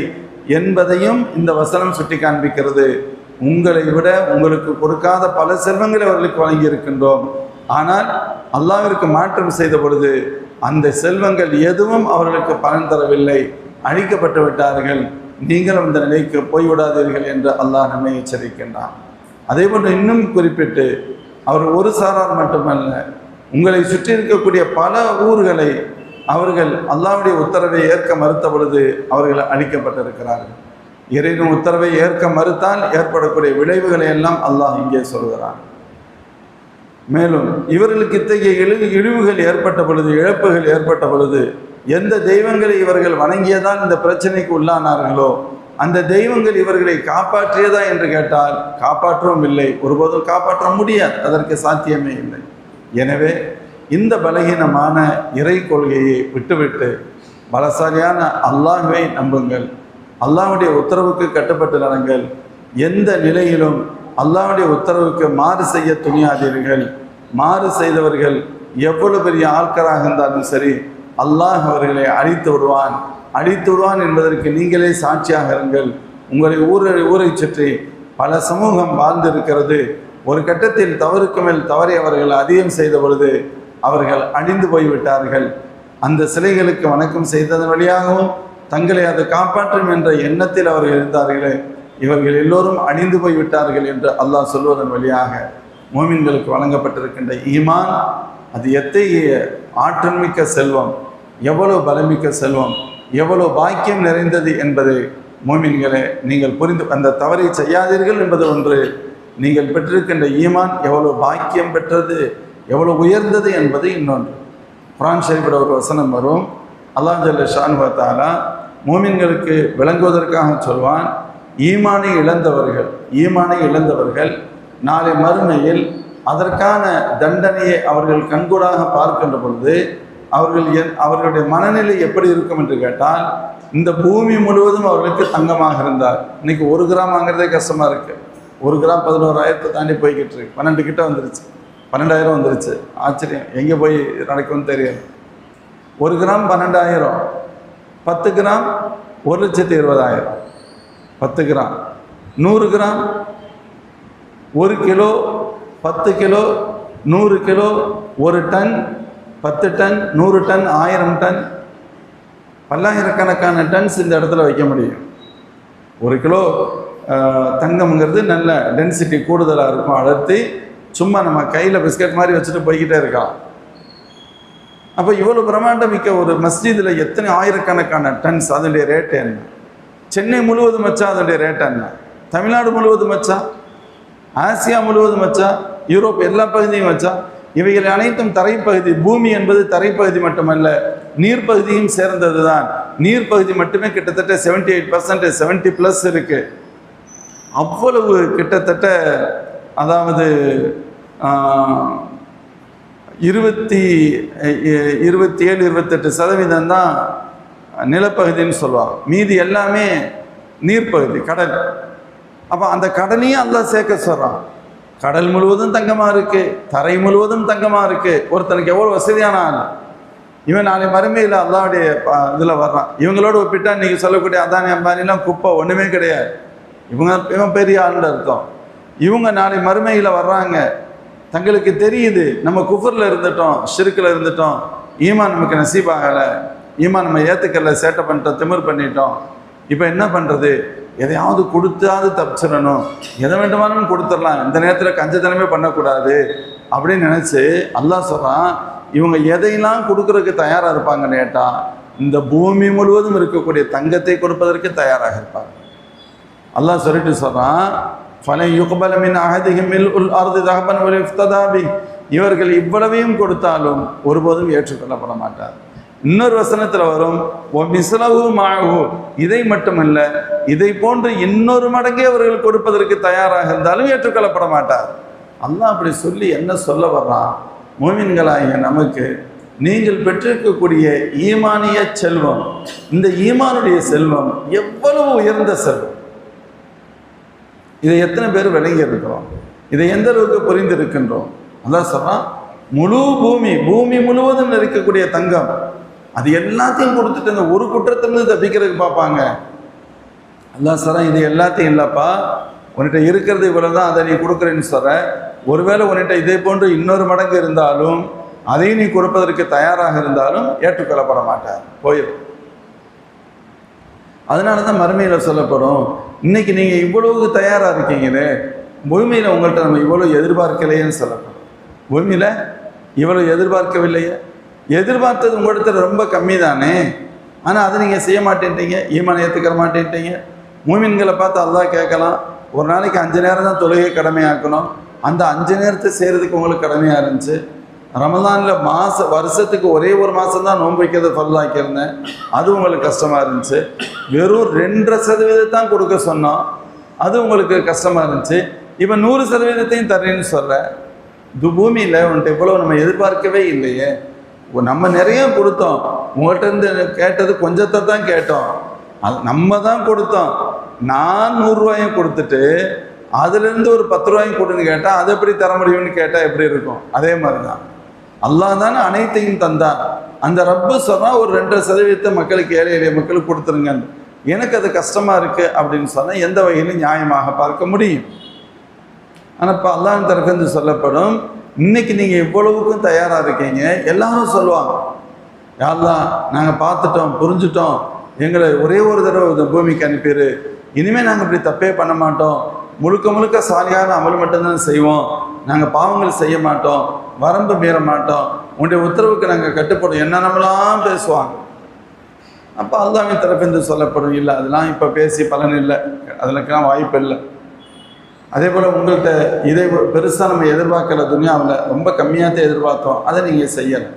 B: என்பதையும் இந்த வசனம் சுட்டி காண்பிக்கிறது. உங்களை விட உங்களுக்கு கொடுக்காத பல செல்வங்களை அவர்களுக்கு வழங்கி இருக்கின்றோம். ஆனால் அல்லாஹ்விற்கு மாற்றம் செய்த பொழுது அந்த செல்வங்கள் எதுவும் அவர்களுக்கு பலன் தரவில்லை, அழிக்கப்பட்டு விட்டார்கள். நீங்களும் இந்த நிலைக்கு போய்விடாதீர்கள் என்று அல்லாஹ் நம்மை எச்சரிக்கின்றான். அதே போன்று இன்னும் குறிப்பிட்டு, அவர் ஒரு சாரார் மட்டுமல்ல, உங்களை சுற்றி இருக்கக்கூடிய பல ஊர்களை அவர்கள் அல்லாஹ்வுடைய உத்தரவை ஏற்க மறுத்த பொழுது அவர்கள் அழிக்கப்பட்டிருக்கிறார்கள். இறைவன் உத்தரவை ஏற்க மறுத்தால் ஏற்படக்கூடிய விளைவுகளை எல்லாம் அல்லாஹ் இங்கே சொல்கிறான். மேலும் இவர்களுக்கு இத்தகைய இழிவுகள் ஏற்பட்ட பொழுது, இழப்புகள் ஏற்பட்ட பொழுது, எந்த தெய்வங்களை இவர்கள் வணங்கியதால் இந்த பிரச்சனைக்கு உள்ளானார்களோ அந்த தெய்வங்கள் இவர்களை காப்பாற்றியதா என்று கேட்டால் காப்பாற்றவும் இல்லை, ஒருபோதும் காப்பாற்ற முடியாது, அதற்கு சாத்தியமே இல்லை. எனவே இந்த பலகீனமான இறை கொள்கையை விட்டுவிட்டு பலசாலியான அல்லாஹ்வை நம்புங்கள், அல்லாஹ்வுடைய உத்தரவுக்கு கட்டுப்பட்டு நடங்கள். எந்த நிலையிலும் அல்லாஹ்வுடைய உத்தரவுக்கு மாறு செய்ய துணியாதீர்கள். மாறு செய்தவர்கள் எவ்வளவு பெரிய ஆட்களாக இருந்தாலும் சரி, அல்லாஹ் அவர்களை அழித்து விடுவான் என்பதற்கு நீங்களே சாட்சியாக இருங்கள். உங்களை ஊரை சுற்றி பல சமூகம் வாழ்ந்திருக்கிறது. ஒரு கட்டத்தில் தவறுக்கு மேல் தவறை அவர்கள் அதிகம் செய்த பொழுது அவர்கள் அழிந்து போய்விட்டார்கள். அந்த சிலைகளுக்கு வணக்கம் செய்ததன் வழியாகவும் தங்களை அதை காப்பாற்றும் என்ற எண்ணத்தில் அவர்கள் இருந்தார்களே, இவர்கள் எல்லோரும் அழிந்து போய்விட்டார்கள் என்று அல்லாஹ் சொல்வதன் வழியாக மோமின்களுக்கு வழங்கப்பட்டிருக்கின்ற ஈமான், அது எத்தகைய ஆற்றல் மிக்க செல்வம், எவ்வளவு பலமிக்க செல்வம், எவ்வளவு பாக்கியம் நிறைந்தது என்பதை மோமின்களே நீங்கள் புரிந்து, அந்த தவறை செய்யாதீர்கள் என்பது ஒன்று, நீங்கள் பெற்றிருக்கின்ற ஈமான் எவ்வளவு பாக்கியம் பெற்றது, எவ்வளவு உயர்ந்தது என்பது இன்னொன்று. குர்ஆன் ஷரீஃபில் ஒரு வசனம் வரும், அல்லாஹ் ஜல்ல ஷானு வ தஆலா மோமின்களுக்கு விளங்குவதற்காக சொல்வான், ஈமானை இழந்தவர்கள் நாளை மறுமையில் அதற்கான தண்டனையை அவர்கள் கண்கூடாக பார்க்கின்ற பொழுது அவர்களுடைய மனநிலை எப்படி இருக்கும் என்று கேட்டால், இந்த பூமி முழுவதும் அவர்களுக்கு தங்கமாக இருந்தார். இன்னைக்கு 1 கிராம் வாங்குறதே கஷ்டமாக இருக்குது. 1 கிராம் 11,000 தாண்டி போய்கிட்டு இருக்கு. 12 கிட்ட வந்துருச்சு, 12,000 வந்துருச்சு. ஆச்சரியம், எங்கே போய் நடக்கும்னு தெரியாது. 1 gram 12,000. 10 gram 1,20,000. 10 gram 100 gram 1 kilo 10 kilo 100 kilo 1 ton 10 ton 100 ton 1000 ton பல்லாயிரக்கணக்கான டன்ஸ் இந்த இடத்துல வைக்க முடியும். 1 கிலோ தங்கம்ங்கிறது நல்ல டென்சிட்டி கூடுதலாக இருக்கும். அடர்த்தி சும்மா நம்ம கையில் பிஸ்கட் மாதிரி வச்சுட்டு போய்கிட்டே இருக்கலாம். அப்போ இவ்வளோ பிரம்மாண்டம் மிக்க ஒரு மஸ்ஜிதில் எத்தனை ஆயிரக்கணக்கான டன்ஸ், அதனுடைய ரேட் என்ன? சென்னை முழுவதும் வச்சா அதனுடைய ரேட் என்ன? தமிழ்நாடு முழுவதும் வச்சா, ஆசியா முழுவதும் வச்சா, யூரோப் எல்லா பகுதியும் வச்சா, இவைகள் அனைத்தும் தரைப்பகுதி. பூமி என்பது தரைப்பகுதி மட்டுமல்ல, நீர்ப்பகுதியும் சேர்ந்தது தான். நீர்ப்பகுதி மட்டுமே கிட்டத்தட்ட 78%, 70+ இருக்கு. அவ்வளவு கிட்டத்தட்ட அதாவது 27-28% தான் நிலப்பகுதின்னு சொல்லுவாங்க. மீதி எல்லாமே நீர்ப்பகுதி, கடல். அப்போ அந்த கடலையும் அல்லாஹ் சேர்க்க சொல்கிறான். கடல் முழுவதும் தங்கமாக இருக்கு, தரை முழுவதும் தங்கமாக இருக்கு. ஒருத்தனுக்கு எவ்வளோ வசதியான ஆள் இவன். நாளை மறுமையில் அல்லாஹ்வுடைய இதில் வர்றான். இவங்களோட ஒப்பிட்டா நீங்கள் சொல்லக்கூடிய அதானி அம்பானிலாம் குப்பை ஒன்றுமே கிடையாது. இவன் பெரிய ஆளுன்னு அர்த்தம். இவங்க நாளை மறுமையில் வர்றாங்க. தங்களுக்கு தெரியுது நம்ம குஃபரில் இருந்துட்டோம், ஷிர்கில் இருந்துட்டோம், ஈமான் நமக்கு நசீபாகலை, ஈமான் நம்ம ஏற்றுக்கல, சேட்டை பண்ணிட்டோம், திமிர் பண்ணிட்டோம். இப்போ என்ன பண்ணுறது? எதையாவது கொடுத்தாவது தப்பிச்சிடணும், எதை வேண்டுமானும் கொடுத்துடலாம், இந்த நேரத்தில் கஞ்சத்தனமே பண்ணக்கூடாது அப்படின்னு நினச்சி அல்லாஹ் சொல்கிறான், இவங்க எதையெல்லாம் கொடுக்கறதுக்கு தயாராக இருப்பாங்கன்னு கேட்டால் இந்த பூமி முழுவதும் இருக்கக்கூடிய தங்கத்தை கொடுப்பதற்கு தயாராக இருப்பாங்க. அல்லாஹ் சொல்லிட்டு சொல்கிறான், ஃபலை யுக்பல மின் அஹதிஹிம் மில்உல் அர்தி தஹபன் வ இஃப்ததா பி. இவர்கள் இவ்வளவையும் கொடுத்தாலும் ஒருபோதும் ஏற்றுக்கொள்ளப்பட மாட்டார். இன்னொரு வசனத்தில் வரும், ஒ மிஸ்லஹு மஅஹு. இதை மட்டுமல்ல, இதை போன்று இன்னொரு மடங்கே அவர்கள் கொடுப்பதற்கு தயாராக இருந்தாலும் ஏற்றுக்கொள்ளப்பட மாட்டார். அல்லாஹ் அப்படி சொல்லி என்ன சொல்ல வர்றான்? மூமின்களாகிய நமக்கு நீங்கள் பெற்றிருக்கக்கூடிய ஈமானிய செல்வம், இந்த ஈமானுடைய செல்வம் எவ்வளவு உயர்ந்த செல்வம். இதை எத்தனை பேர் விளங்கி இருக்கிறோம்? இதை எந்த அளவுக்கு புரிந்திருக்கின்றோம்? அல்லாஹ் சொல்றான், முழு பூமி முழுவதும் இருக்கக்கூடிய தங்கம், அது எல்லாத்தையும் கொடுத்துட்டு இந்த ஒரு குற்றத்திலிருந்து தப்பிக்கிறதுக்கு பார்ப்பாங்க. அல்லாஹ் சொல்றான், இது எல்லாத்தையும் இல்லைப்பா, உன்கிட்ட இருக்கிறது இவ்வளவுதான், அதை நீ கொடுக்குறேன்னு சொல்ற. ஒருவேளை உன்கிட்ட இதே போன்று இன்னொரு மடங்கு இருந்தாலும் அதையும் நீ கொடுப்பதற்கு தயாராக இருந்தாலும் ஏற்றுக்கொள்ளப்பட மாட்டார், போயிடும். அதனால தான் மறுமையில் சொல்லப்படும், இன்னைக்கு நீங்கள் இவ்வளவு தயாராக இருக்கீங்களே, பூமியில் உங்கள்கிட்ட நம்ம இவ்வளோ எதிர்பார்க்கலையேன்னு சொல்லப்படும். பூமியில் இவ்வளோ எதிர்பார்க்கவில்லையே, எதிர்பார்த்தது உங்களிடத்துல ரொம்ப கம்மி தானே, ஆனால் அதை நீங்கள் செய்ய மாட்டேன்ட்டீங்க, ஈமான் ஏற்றுக்கிற மாட்டேன்ட்டீங்க. மூமின்களை பார்த்து அல்லாஹ் கேட்கலாம், ஒரு நாளைக்கு 5 நேரம் தான் தொழுகை கடமையாக்கணும், அந்த 5 நேரத்தை செய்கிறதுக்கு உங்களுக்கு கடமையாக இருந்துச்சு. ரமலானில் வருஷத்துக்கு ஒரே ஒரு மாதம் தான் நோன்பு வைக்கிறது ஃபர்லாக்கியிருந்தேன், அது உங்களுக்கு கஷ்டமாக இருந்துச்சு. வெறும் 2% தான் கொடுக்க சொன்னோம், அது உங்களுக்கு கஷ்டமாக இருந்துச்சு. இப்போ 100% தரேன்னு சொல்ல, இது பூமியில் உன்ட்டு இவ்வளோ நம்ம எதிர்பார்க்கவே இல்லையே. நம்ம நிறைய கொடுத்தோம், உங்கள்கிட்ட இருந்து கேட்டது கொஞ்சத்தை தான் கேட்டோம், அது நம்ம தான் கொடுத்தோம். நான் 100 ரூபாயும் கொடுத்துட்டு அதுலேருந்து ஒரு 10 ரூபாயும் கொடுன்னு கேட்டால் அது எப்படி தர முடியும்னு கேட்டால் எப்படி இருக்கும்? அதே மாதிரி தான் அல்லாஹ் தானே அனைத்தையும் தந்தான். அந்த ரப்பு சொன்னால் ஒரு 2% மக்களுக்கு, ஏழை எளிய மக்களுக்கு கொடுத்துருங்க. எனக்கு அது கஷ்டமாக இருக்குது அப்படின்னு சொன்னால் எந்த வகையிலும் நியாயமாக பார்க்க முடியும். ஆனால் இப்போ அல்லாஹ்வின் தரப்பிலிருந்து சொல்லப்படும், இன்னைக்கு நீங்கள் இவ்வளவுக்கும் தயாராக இருக்கீங்க. எல்லாரும் சொல்லுவாங்க, யா அல்லாஹ் நாங்கள் பார்த்துட்டோம், புரிஞ்சுட்டோம், எங்களை ஒரே ஒரு தடவை இந்த பூமிக்கு அனுப்பிடு, இனிமேல் நாங்கள் இப்படி தப்பே பண்ண மாட்டோம், முழுக்க சாலியான அமல் மட்டும்தான் செய்வோம், நாங்கள் பாவங்கள் செய்ய மாட்டோம், வரம்பு மீற மாட்டோம், உங்களுடைய உத்தரவுக்கு நாங்கள் கட்டுப்படும், என்னென்னலாம் பேசுவாங்க. அப்போ அல்லாஹ்வின் தரப்பிலிருந்து சொல்லப்படும், இல்லை அதெல்லாம் இப்போ பேசி பலன் இல்லை, அதற்கெல்லாம் வாய்ப்பு இல்லை. அதே போல் உங்கள்கிட்ட இதை பெருசாக நம்ம எதிர்பார்க்கல, துனியாவில் ரொம்ப கம்மியாக தான் எதிர்பார்த்தோம், அதை நீங்கள் செய்யலை.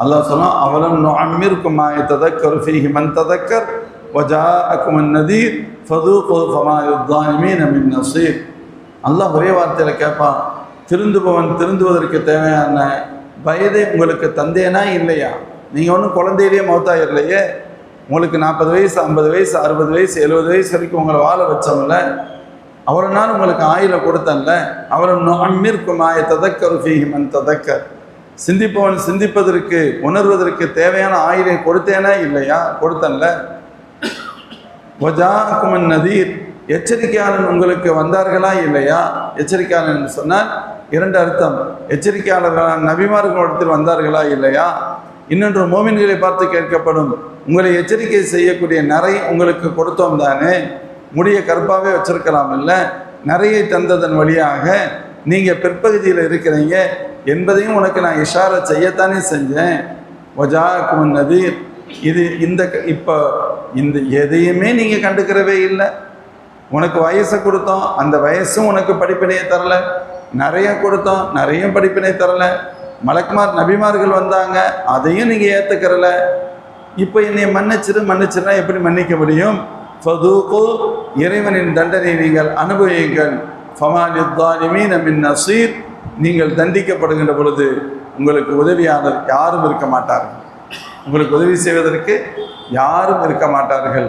B: அல்லாஹ் சொன்னால், அவலம் நுஅம்மிர்கும் மா யததக்கரு ஃபீஹி மன் ததக்கர் வஜாஅகுமுன் நதீர் ஃபதூகு ஃபமா லிஸ்ஸாலிமீன மின் நஸீர். அல்லாஹ் ஒரே வார்த்தையில் கேட்பான், திருந்துவதற்கு தேவையான வயதை உங்களுக்கு தந்தேனா இல்லையா? நீங்கள் ஒன்றும் குழந்தையிலேயே மௌத்தாயிரலையே, உங்களுக்கு 40 வயசு 50 வயசு 60 வயசு 70 வயசு வரைக்கும் உங்களை வாழ வச்சோம்ல, அவ்வளோ நாள் உங்களுக்கு ஆயுளை கொடுத்தன்ல. அவரை நுஅம்மிர்கும் மா யததக்கரு ஃபீஹி மன் ததக்கர். சிந்திப்பவன் சிந்திப்பதற்கு உணர்வதற்கு தேவையான ஆயுளை கொடுத்தேனா இல்லையா? கொடுத்தன்ல. வஜாக்குமன் நதீர், எச்சரிக்கையாளன் உங்களுக்கு வந்தார்களா இல்லையா? எச்சரிக்கையாளன் என்று சொன்னால் இரண்டு அர்த்தம். எச்சரிக்கையாளர்களான நபிமார்களிடத்தில் வந்தார்களா இல்லையா? இன்னொன்று மோமின்களை பார்த்து கேட்கப்படும், உங்களை எச்சரிக்கை செய்யக்கூடிய நிறை உங்களுக்கு கொடுத்தோம் தானே? முடிய கற்பாவே வச்சிருக்கலாம் இல்லை, நிறையை தந்ததன் வழியாக நீங்கள் பிற்பகுதியில் இருக்கிறீங்க என்பதையும் உனக்கு நான் இஷாரை செய்யத்தானே செஞ்சேன். வஜாக்குமன் நதீர், இது இப்போ இந்த எதையுமே நீங்கள் கண்டுக்கிறவே இல்லை. உனக்கு வயசை கொடுத்தோம், அந்த வயசும் உனக்கு படிப்பினையை தரல. நிறைய கொடுத்தோம், நிறைய படிப்பினை தரல. மலக்குமார் நபிமார்கள் வந்தாங்க, அதையும் நீங்கள் ஏற்றுக்கிறல. இப்போ என்னை மன்னிச்சிருந்தா எப்படி மன்னிக்க முடியும்? ஃபதூகு, இறைவனின் தண்டனை நீங்கள் அனுபவியுங்கள். ஃபமாலித்தாலிமீன மின் நசீர், நீங்கள் தண்டிக்கப்படுகின்ற பொழுது உங்களுக்கு உதவியாளர் யாரும் இருக்க மாட்டார்கள், உங்களுக்கு உதவி செய்வதற்கு யாரும் இருக்க மாட்டார்கள்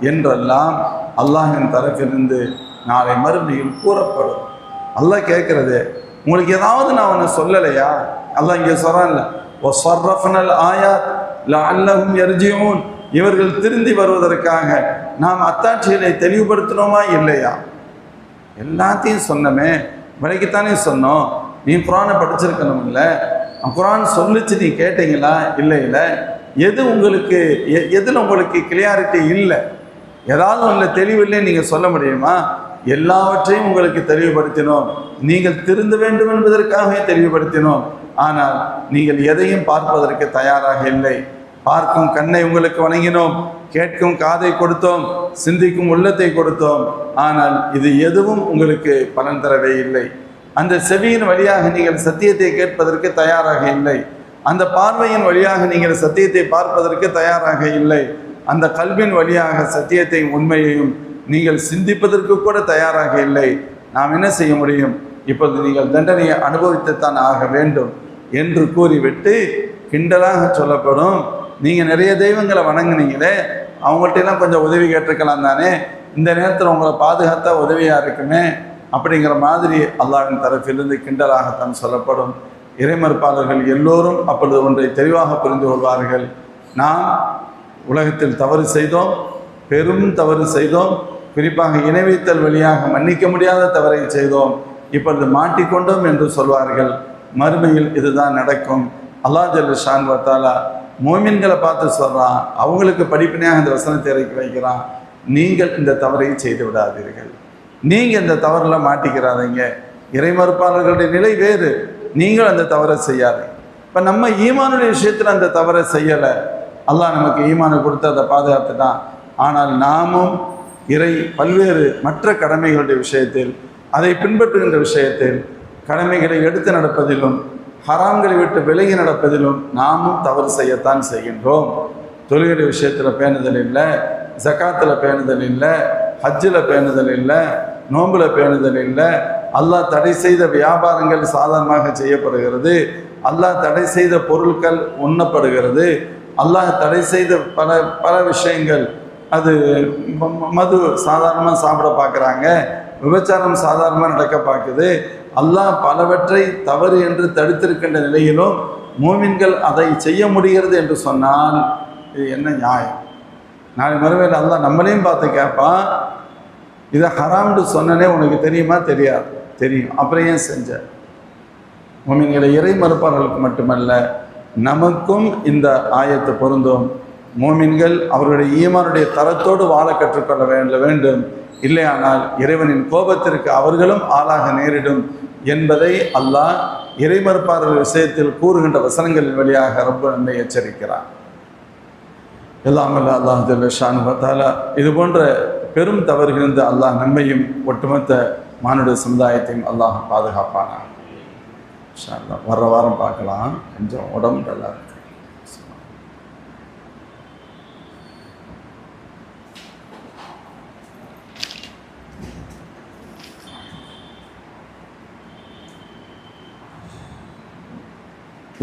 B: என்றெல்லாம் அல்லாஹின் தரப்பிலிருந்து நாளை மறுமையில் கூறப்படும். அல்லாஹ் கேட்கறது, உங்களுக்கு ஏதாவது நான் ஒன்று சொல்லலையா? அல்லாஹ் இங்கே சொல்றான்ல, வஸர்ரஃப்னல் ஆயாத் லஅல்லஹும் யர்ஜிஊன், இவர்கள் திருந்தி வருவதற்காக நாம் அத்தாட்சிகளை தெளிவுபடுத்தினோமா இல்லையா? எல்லாத்தையும் சொன்னமே, விலைக்குத்தானே சொன்னோம். நீ குரானை படிச்சிருக்கணும் இல்லை, குரான் சொல்லிச்சு, நீ கேட்டீங்களா? இல்லை. எதில் உங்களுக்கு கிளியாரிட்டி இல்லை, ஏதாவது ஒன்றில் தெளிவில்லை நீங்கள் சொல்ல முடியுமா? எல்லாவற்றையும் உங்களுக்கு தெளிவுபடுத்தினோம், நீங்கள் திருந்த வேண்டும் என்பதற்காகவே தெளிவுபடுத்தினோம். ஆனால் நீங்கள் எதையும் பார்ப்பதற்கு தயாராக இல்லை. பார்க்கும் கண்ணை உங்களுக்கு வழங்கினோம், கேட்கும் காதை கொடுத்தோம், சிந்திக்கும் உள்ளத்தை கொடுத்தோம். ஆனால் இது எதுவும் உங்களுக்கு பலன் தரவே இல்லை. அந்த செவியின் வழியாக நீங்கள் சத்தியத்தை கேட்பதற்கு தயாராக இல்லை. அந்த பார்வையின் வழியாக நீங்கள் சத்தியத்தை பார்ப்பதற்கு தயாராக இல்லை. அந்த கல்வின் வழியாக சத்தியத்தை உண்மையையும் நீங்கள் சிந்திப்பதற்கு கூட தயாராக இல்லை. நாம் என்ன செய்ய முடியும்? இப்போது நீங்கள் தண்டனையை அனுபவித்துத்தான் ஆக வேண்டும் என்று கூறிவிட்டு கிண்டலாக சொல்லப்படும், நீங்கள் நிறைய தெய்வங்களை வணங்குனீங்களே, அவங்கள்ட்டெல்லாம் கொஞ்சம் உதவி கேட்டிருக்கலாம் தானே, இந்த நேரத்தில் உங்களை பாதுகாத்தா உதவியாக இருக்குமே அப்படிங்கிற மாதிரி அல்லாஹ்வின் தரப்பிலிருந்து கிண்டலாகத்தான் சொல்லப்படும். இறைமறுப்பாளர்கள் எல்லோரும் அப்பொழுது ஒன்றை தெளிவாக புரிந்து கொள்வார்கள். நாம் உலகத்தில் தவறு செய்தோம், பெரும் தவறு செய்தோம், குறிப்பாக இணை வைத்தல் வழியாக மன்னிக்க முடியாத தவறை செய்தோம், இப்பொழுது மாட்டிக்கொண்டோம் என்று சொல்வார்கள். மறுமையில் இதுதான் நடக்கும். அல்லாஹ் ஜல்ல ஷான் வத்தாலா மோமின்களை பார்த்து சொல்கிறான், அவங்களுக்கு படிப்பினையாக இந்த வசனத்தை இறக்கி வைக்கிறான், நீங்கள் இந்த தவறை செய்து விடாதீர்கள், நீங்கள் இந்த தவறில் மாட்டிக்கிறாதீங்க. இறைமறுப்பாளர்களுடைய நிலை வேறு, நீங்கள் அந்த தவறை செய்யாதீங்க. இப்போ நம்ம ஈமானுடைய விஷயத்தில் அந்த தவறை செய்யலை, அல்லாஹ் நமக்கு ஈமானை கொடுத்து அதை பாதுகாத்துட்டான். ஆனால் நாமும் பல்வேறு மற்ற கடமைகளுடைய விஷயத்தில், அதை பின்பற்றுகின்ற விஷயத்தில், கடமைகளை எடுத்து நடப்பதிலும் ஹராம்களை விட்டு விலகி நடப்பதிலும் நாமும் தவறு செய்யத்தான் செய்கின்றோம். தொழுகை விஷயத்தில் பேணுதல் இல்லை, ஜகாத்தில் பேணுதல் இல்லை, ஹஜ்ஜில் பேணுதல் இல்லை, நோம்பில் பேணுதல் இல்லை. அல்லாஹ் தடை செய்த வியாபாரங்கள் சாதாரணமாக செய்யப்படுகிறது, அல்லாஹ் தடை செய்த பொருட்கள் உண்ணப்படுகிறது, அல்லாஹ் தடை செய்த பல விஷயங்கள், அது மது சாதாரணமாக சாப்பிட பார்க்குறாங்க, விபச்சாரம் சாதாரணமாக நடக்க பார்க்குது. அல்லாஹ் பலவற்றை தவறு என்று தடுத்திருக்கின்ற நிலையிலும் மூமின்கள் அதை செய்ய முடிகிறது என்று சொன்னால் இது என்ன நியாயம்? நாளை மறுமையில் அல்லாஹ் நம்மளையும் பார்த்து கேட்பான், இதை ஹராம்னு சொன்னனே உனக்கு தெரியுமா? தெரியாது. தெரியும், அப்புறம் ஏன் செஞ்ச? மூமின்களை இறை மறுப்பாளர்களுக்கு மட்டுமல்ல நமக்கும் இந்த ஆயத்து பொருந்தும். மூமின்கள் அவர்களுடைய ஈமானுடைய தரத்தோடு வாழ கற்றுக்கொள்ள வேண்டும், இல்லையானால் இறைவனின் கோபத்திற்கு அவர்களும் ஆளாக நேரிடும் என்பதை அல்லாஹ் இறைமறுப்பாளர்கள் விஷயத்தில் கூறுகின்ற வசனங்களின் வழியாக ரொம்ப நம்மை எச்சரிக்கிறார். எல்லாம் அல்ல அல்லாஹ் ஜல்ல ஷானு வ தஆலா இது போன்ற பெரும் தவறுகளிலிருந்து அல்லாஹ் நம்மையும் ஒட்டுமொத்த மானுட சமுதாயத்தையும் அல்லாஹ் பாதுகாப்பானார். இன்ஷா அல்லாஹ் வர்ற வாரம் பார்க்கலாம். கொஞ்சம் உடம்பு நல்லா இருக்கு.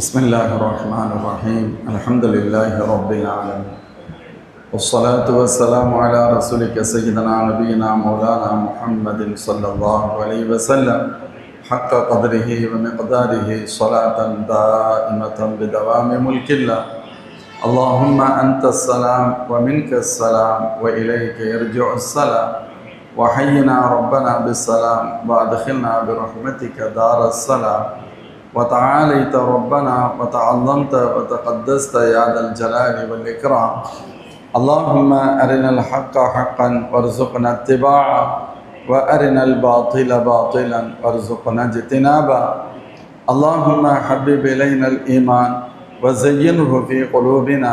B: بسم الله الرحمن الرحيم الحمد لله رب العالمين والصلاة والسلام على رسولك سيدنا نبينا مولانا محمد صلى الله عليه وسلم حق قدره ومقداره صلاة دائمة بدوام ملك الله. اللهم أنت السلام ومنك السلام وإليك يرجع السلام. وحينا ربنا بالسلام وأدخلنا برحمتك دار السلام. وتعاليت ربنا وتعظمت وتقدست يا ذا الجلال والإكرام. اللهم أرنا الحق حقا وارزقنا اتباعه وأرنا الباطل باطلا وارزقنا اجتنابه. اللهم حبب إلينا الإيمان وزينه في قلوبنا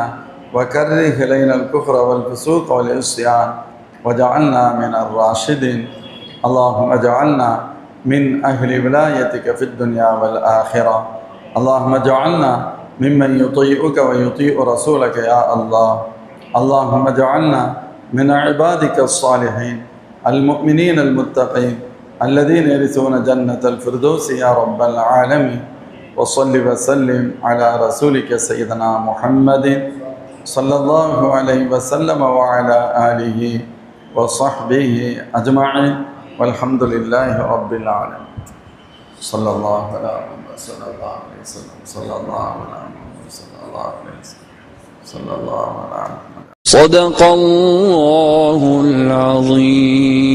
B: وكره إلينا الكفر والفسوق والعصيان وجعلنا من الراشدين. اللهم اجعلنا من أهل ولايتك في الدنيا والآخرة. اللهم اجعلنا ممن يطيعك ويطيع رسولك يا الله. اللهم اجعلنا من عبادك الصالحين المؤمنين المتقين الذين يرثون جنة الفردوس يا رب العالمين. وصل وسلم على رسولك سيدنا محمد صلى الله عليه وسلم وعلى آله وصحبه أجمعين والحمد لله رب العالمين. صلى الله عليه وسلم صلى الله عليه وسلم صلى الله عليه وسلم.
C: صدق الله العظيم.